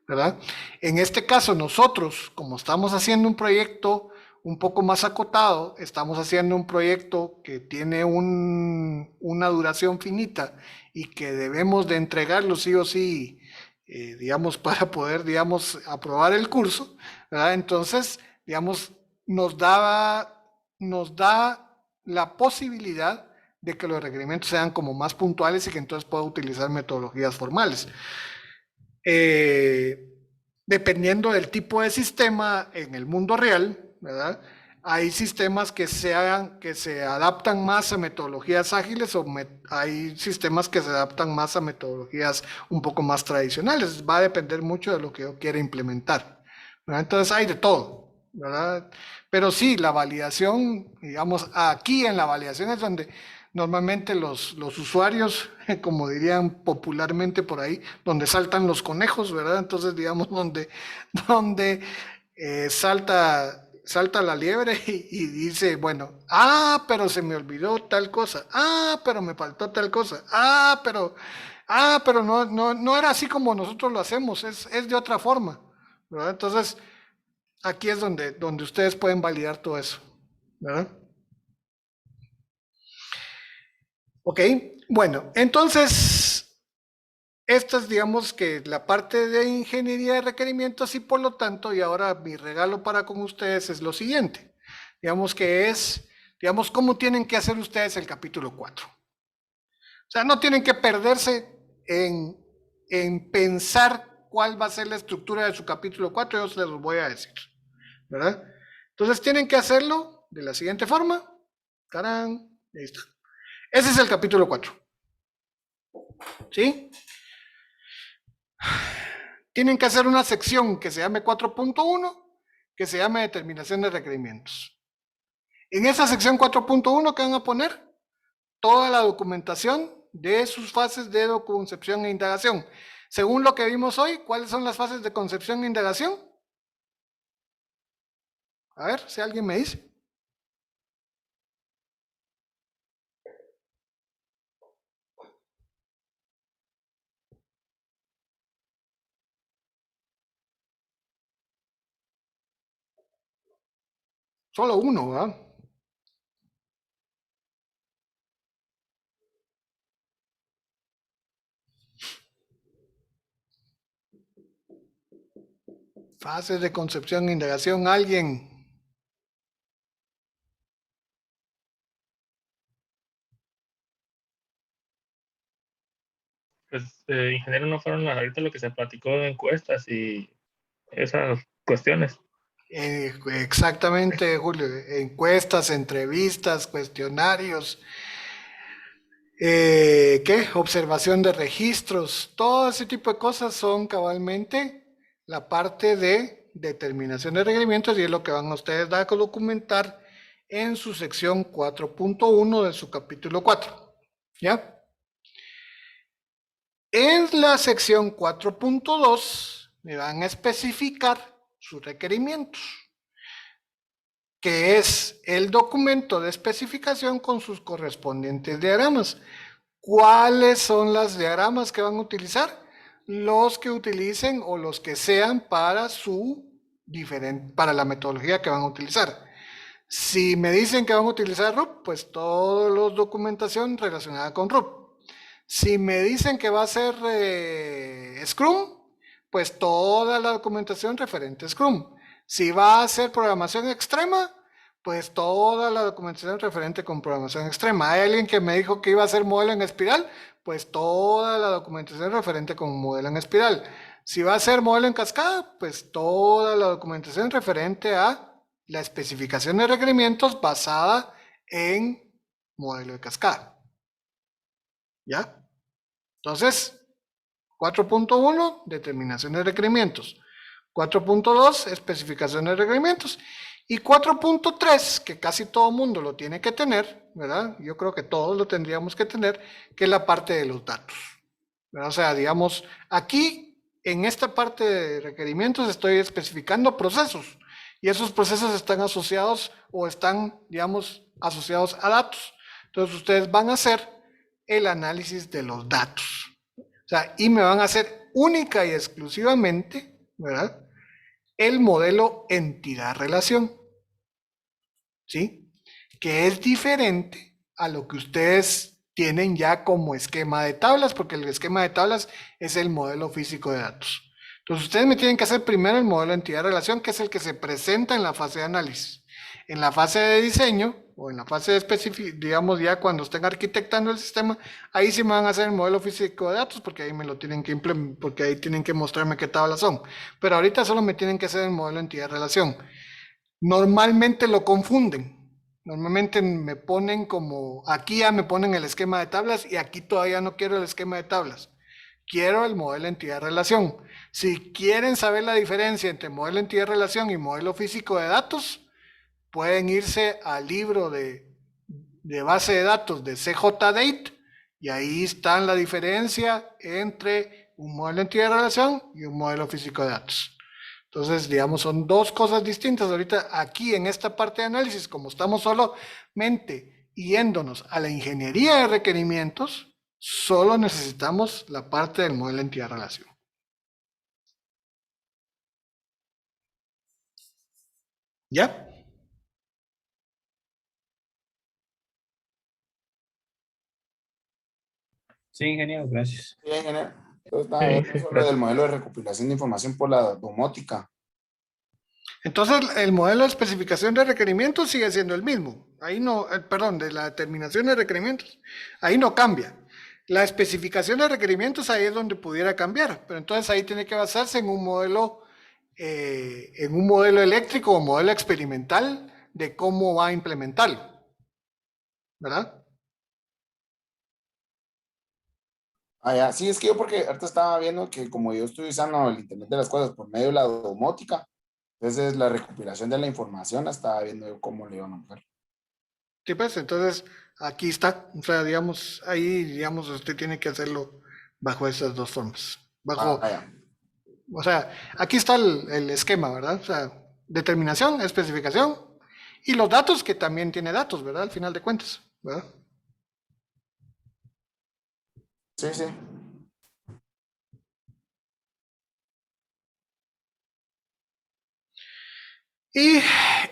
¿verdad? En este caso nosotros, como estamos haciendo un proyecto un poco más acotado, estamos haciendo un proyecto que tiene una duración finita y que debemos de entregarlo sí o sí, digamos, para poder, digamos, aprobar el curso, ¿verdad? Entonces, digamos, nos da la posibilidad de que los requerimientos sean como más puntuales y que entonces pueda utilizar metodologías formales. Dependiendo del tipo de sistema en el mundo real, ¿verdad? Hay sistemas que se adaptan más a metodologías ágiles o hay sistemas que se adaptan más a metodologías un poco más tradicionales. Va a depender mucho de lo que yo quiera implementar, ¿verdad? Entonces hay de todo, ¿verdad? Pero sí, la validación, digamos, aquí en la validación es donde normalmente los usuarios, como dirían popularmente por ahí, donde saltan los conejos, ¿verdad? Entonces, digamos, donde salta la liebre y dice, bueno, pero se me olvidó tal cosa, pero me faltó tal cosa, pero no era así como nosotros lo hacemos, es de otra forma, ¿verdad? Entonces, aquí es donde ustedes pueden validar todo eso, ¿verdad? Ok, bueno, entonces, esta es, digamos, que la parte de ingeniería de requerimientos y por lo tanto, y ahora mi regalo para con ustedes es lo siguiente, digamos que es, digamos, cómo tienen que hacer ustedes el capítulo 4. O sea, no tienen que perderse en pensar cuál va a ser la estructura de su capítulo 4, yo se los voy a decir, ¿verdad? Entonces tienen que hacerlo de la siguiente forma. ¡Tarán! Ahí está. Ese es el capítulo 4. ¿Sí? Tienen que hacer una sección que se llame 4.1, que se llame determinación de requerimientos. En esa sección 4.1, ¿qué van a poner? Toda la documentación de sus fases de concepción e indagación. Según lo que vimos hoy, ¿cuáles son las fases de concepción e indagación? A ver, si alguien me dice. Solo uno, ¿verdad? Fases de concepción e indagación, ¿alguien? Pues, ingeniero, no fueron ahorita lo que se platicó de encuestas y esas cuestiones. Exactamente, Julio. Encuestas, entrevistas, cuestionarios, ¿qué? Observación de registros, todo ese tipo de cosas son cabalmente la parte de determinación de requerimientos y es lo que van a ustedes a documentar en su sección 4.1 de su capítulo 4. ¿Ya? En la sección 4.2 me van a especificar sus requerimientos, que es el documento de especificación con sus correspondientes diagramas. ¿Cuáles son los diagramas que van a utilizar? Los que utilicen o los que sean para para la metodología que van a utilizar. Si me dicen que van a utilizar RUP, pues toda la documentación relacionada con RUP. Si me dicen que va a ser Scrum, pues toda la documentación referente a Scrum. Si va a ser programación extrema, pues toda la documentación referente con programación extrema. Hay alguien que me dijo que iba a ser modelo en espiral, pues toda la documentación referente con modelo en espiral. Si va a ser modelo en cascada, pues toda la documentación referente a la especificación de requerimientos basada en modelo de cascada. ¿Ya? Entonces, 4.1, determinación de requerimientos. 4.2, especificación de requerimientos. Y 4.3, que casi todo mundo lo tiene que tener, ¿verdad? Yo creo que todos lo tendríamos que tener, que es la parte de los datos, ¿verdad? O sea, digamos, aquí, en esta parte de requerimientos, estoy especificando procesos. Y esos procesos están asociados o están, digamos, asociados a datos. Entonces, ustedes van a hacer el análisis de los datos. O sea, y me van a hacer única y exclusivamente, ¿verdad?, el modelo entidad-relación, ¿sí? Que es diferente a lo que ustedes tienen ya como esquema de tablas, porque el esquema de tablas es el modelo físico de datos. Entonces, ustedes me tienen que hacer primero el modelo entidad-relación, que es el que se presenta en la fase de análisis. En la fase de diseño, o en la fase de especificación, digamos ya cuando estén arquitectando el sistema, ahí sí me van a hacer el modelo físico de datos, porque ahí me lo tienen que implementar, porque ahí tienen que mostrarme qué tablas son. Pero ahorita solo me tienen que hacer el modelo entidad-relación. Normalmente lo confunden. Normalmente me ponen como, aquí ya me ponen el esquema de tablas y aquí todavía no quiero el esquema de tablas. Quiero el modelo entidad-relación. Si quieren saber la diferencia entre modelo entidad-relación y modelo físico de datos, pueden irse al libro de base de datos de CJDate y ahí está la diferencia entre un modelo entidad-relación y un modelo físico de datos. Entonces, digamos, son dos cosas distintas. Ahorita aquí en esta parte de análisis, como estamos solamente yéndonos a la ingeniería de requerimientos, solo necesitamos la parte del modelo entidad-relación. ¿Ya? Sí, ingeniero, gracias. Sí, ingeniero. Entonces, nada, eso lo del modelo de recopilación de información por la domótica. Entonces, el modelo de especificación de requerimientos sigue siendo el mismo. Ahí no, perdón, de la determinación de requerimientos. Ahí no cambia. La especificación de requerimientos ahí es donde pudiera cambiar, pero entonces ahí tiene que basarse en un modelo eléctrico o modelo experimental de cómo va a implementarlo. ¿Verdad? Ah, ya. Sí, es que yo porque ahorita estaba viendo que como yo estoy usando el Internet de las cosas por medio de la domótica, entonces la recopilación de la información, estaba viendo yo cómo le iban a hacer. Sí, pues, entonces aquí está. O sea, digamos, ahí, digamos, usted tiene que hacerlo bajo esas dos formas. O sea, aquí está el esquema, ¿verdad? O sea, determinación, especificación y los datos, que también tiene datos, ¿verdad? Al final de cuentas, ¿verdad? Sí, sí. Y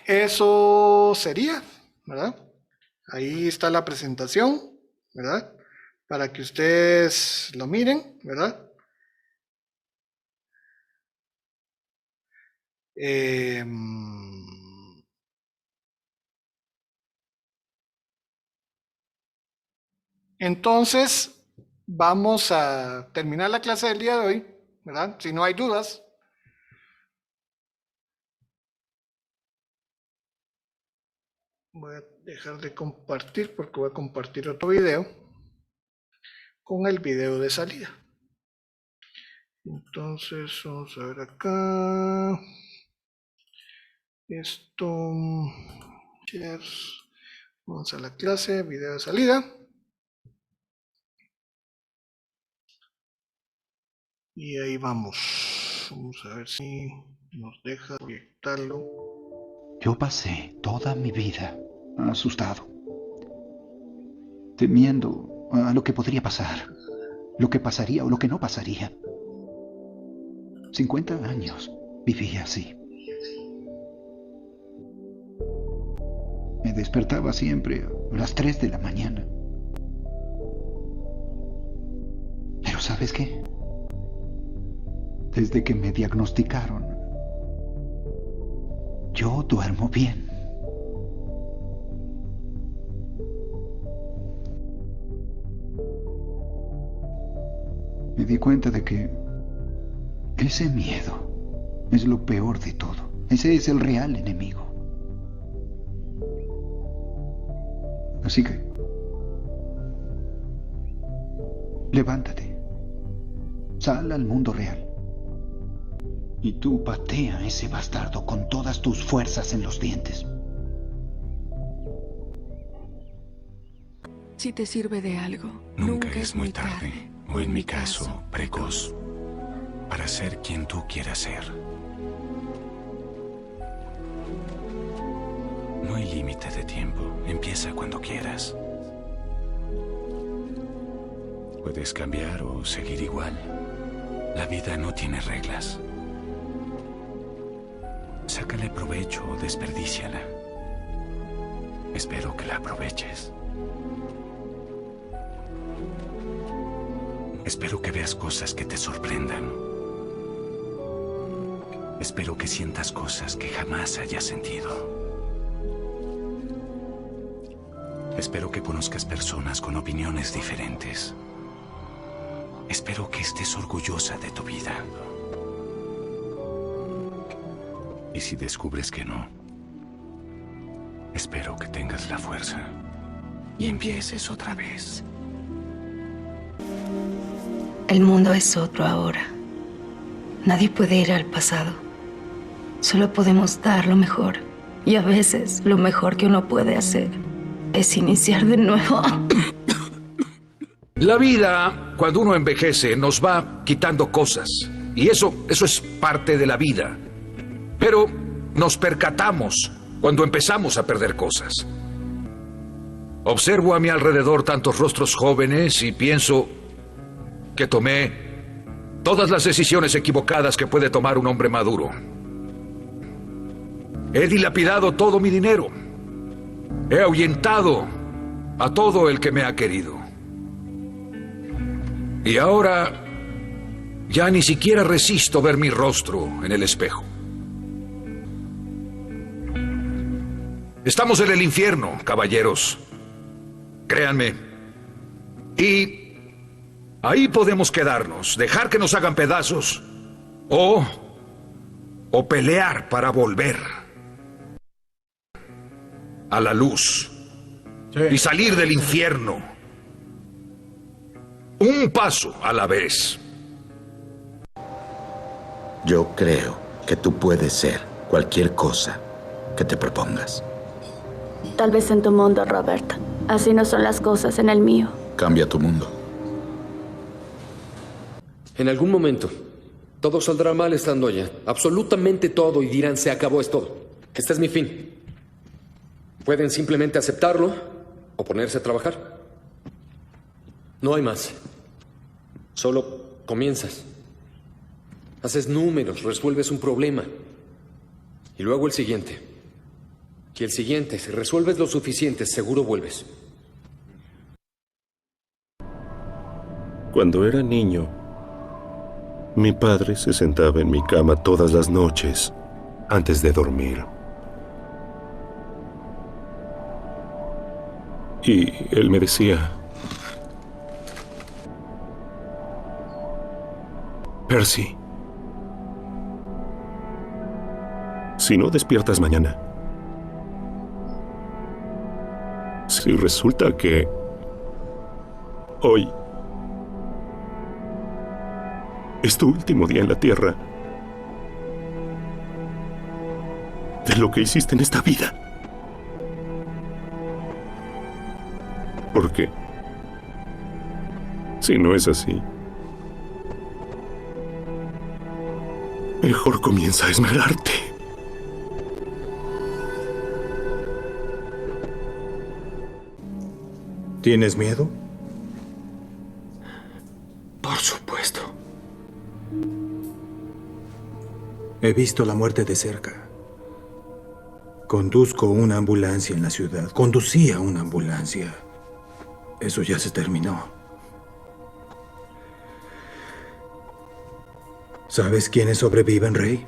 eso sería, ¿verdad? Ahí está la presentación, ¿verdad? Para que ustedes lo miren, ¿verdad? Entonces, vamos a terminar la clase del día de hoy, ¿verdad? Si no hay dudas. Voy a dejar de compartir porque voy a compartir otro video con el video de salida. Entonces, vamos a ver acá. Esto. Vamos a la clase, video de salida. Y ahí vamos. Vamos a ver si nos deja proyectarlo. Yo pasé toda mi vida asustado, temiendo a lo que podría pasar, lo que pasaría o lo que no pasaría. 50 años viví así. Me despertaba siempre a las 3 de la mañana. Pero ¿sabes qué? Desde que me diagnosticaron, yo duermo bien. Me di cuenta de que ese miedo es lo peor de todo. Ese es el real enemigo. Así que, levántate, sal al mundo real y tú patea a ese bastardo con todas tus fuerzas en los dientes. Si te sirve de algo, nunca es muy tarde, o en mi caso, precoz, para ser quien tú quieras ser. No hay límite de tiempo. Empieza cuando quieras. Puedes cambiar o seguir igual. La vida no tiene reglas. Sácale provecho o desperdíciala. Espero que la aproveches. Espero que veas cosas que te sorprendan. Espero que sientas cosas que jamás hayas sentido. Espero que conozcas personas con opiniones diferentes. Espero que estés orgullosa de tu vida. Y si descubres que no, espero que tengas la fuerza y empieces otra vez. El mundo es otro ahora. Nadie puede ir al pasado. Solo podemos dar lo mejor. Y a veces lo mejor que uno puede hacer es iniciar de nuevo. La vida, cuando uno envejece, nos va quitando cosas. Y eso es parte de la vida. Pero nos percatamos cuando empezamos a perder cosas. Observo a mi alrededor tantos rostros jóvenes y pienso que tomé todas las decisiones equivocadas que puede tomar un hombre maduro. He dilapidado todo mi dinero. He ahuyentado a todo el que me ha querido. Y ahora ya ni siquiera resisto ver mi rostro en el espejo. Estamos en el infierno, caballeros. Créanme. Y ahí podemos quedarnos, dejar que nos hagan pedazos o pelear para volver a la luz y salir del infierno. Un paso a la vez. Yo creo que tú puedes ser cualquier cosa que te propongas. Tal vez en tu mundo, Robert. Así no son las cosas en el mío. Cambia tu mundo. En algún momento, todo saldrá mal estando allá. Absolutamente todo, y dirán, se acabó, es todo. Este es mi fin. Pueden simplemente aceptarlo o ponerse a trabajar. No hay más. Solo comienzas. Haces números, resuelves un problema. Y luego el siguiente. Y el siguiente. Si resuelves lo suficiente, seguro vuelves. Cuando era niño, mi padre se sentaba en mi cama todas las noches antes de dormir. Y él me decía: Percy, si no despiertas mañana, si resulta que hoy es tu último día en la Tierra, de lo que hiciste en esta vida. Porque si no es así, mejor comienza a esmerarte. ¿Tienes miedo? Por supuesto. He visto la muerte de cerca. Conduzco una ambulancia en la ciudad. Conducía una ambulancia. Eso ya se terminó. ¿Sabes quiénes sobreviven, Rey?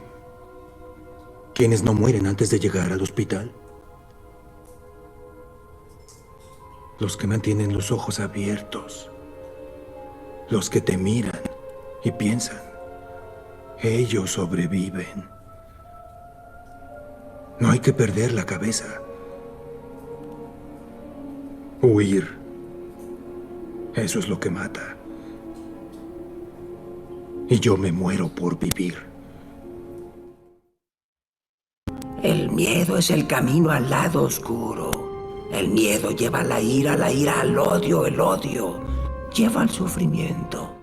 ¿Quiénes no mueren antes de llegar al hospital? Los que mantienen los ojos abiertos. Los que te miran y piensan. Ellos sobreviven. No hay que perder la cabeza. Huir. Eso es lo que mata. Y yo me muero por vivir. El miedo es el camino al lado oscuro. El miedo lleva a la ira al odio, el odio lleva al sufrimiento.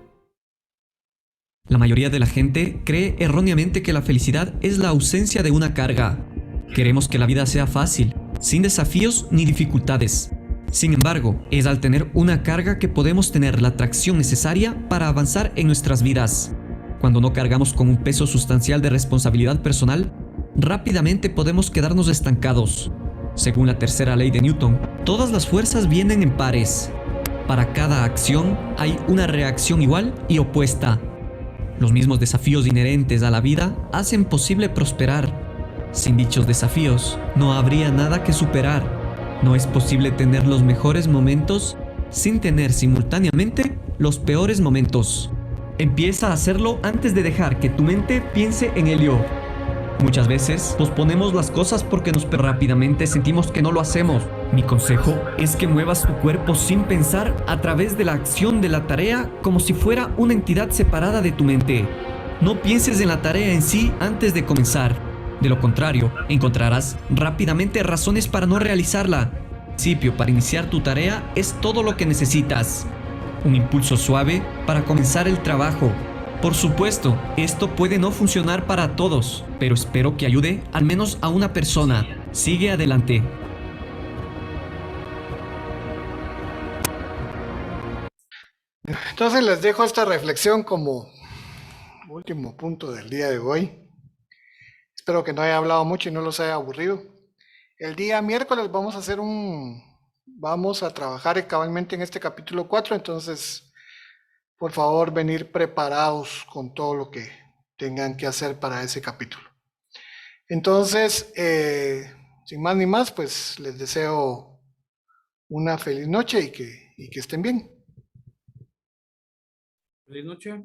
La mayoría de la gente cree erróneamente que la felicidad es la ausencia de una carga. Queremos que la vida sea fácil, sin desafíos ni dificultades. Sin embargo, es al tener una carga que podemos tener la tracción necesaria para avanzar en nuestras vidas. Cuando no cargamos con un peso sustancial de responsabilidad personal, rápidamente podemos quedarnos estancados. Según la tercera ley de Newton, todas las fuerzas vienen en pares. Para cada acción hay una reacción igual y opuesta. Los mismos desafíos inherentes a la vida hacen posible prosperar. Sin dichos desafíos, no habría nada que superar. No es posible tener los mejores momentos sin tener simultáneamente los peores momentos. Empieza a hacerlo antes de dejar que tu mente piense en el yo. Muchas veces posponemos las cosas porque rápidamente sentimos que no lo hacemos. Mi consejo es que muevas tu cuerpo sin pensar a través de la acción de la tarea como si fuera una entidad separada de tu mente. No pienses en la tarea en sí antes de comenzar. De lo contrario, encontrarás rápidamente razones para no realizarla. El principio para iniciar tu tarea es todo lo que necesitas. Un impulso suave para comenzar el trabajo. Por supuesto, esto puede no funcionar para todos, pero espero que ayude al menos a una persona. Sigue adelante. Entonces les dejo esta reflexión como último punto del día de hoy. Espero que no haya hablado mucho y no los haya aburrido. El día miércoles vamos a trabajar cabalmente en este capítulo 4, entonces por favor venir preparados con todo lo que tengan que hacer para ese capítulo. Entonces, sin más ni más, pues les deseo una feliz noche y que estén bien. Feliz noche.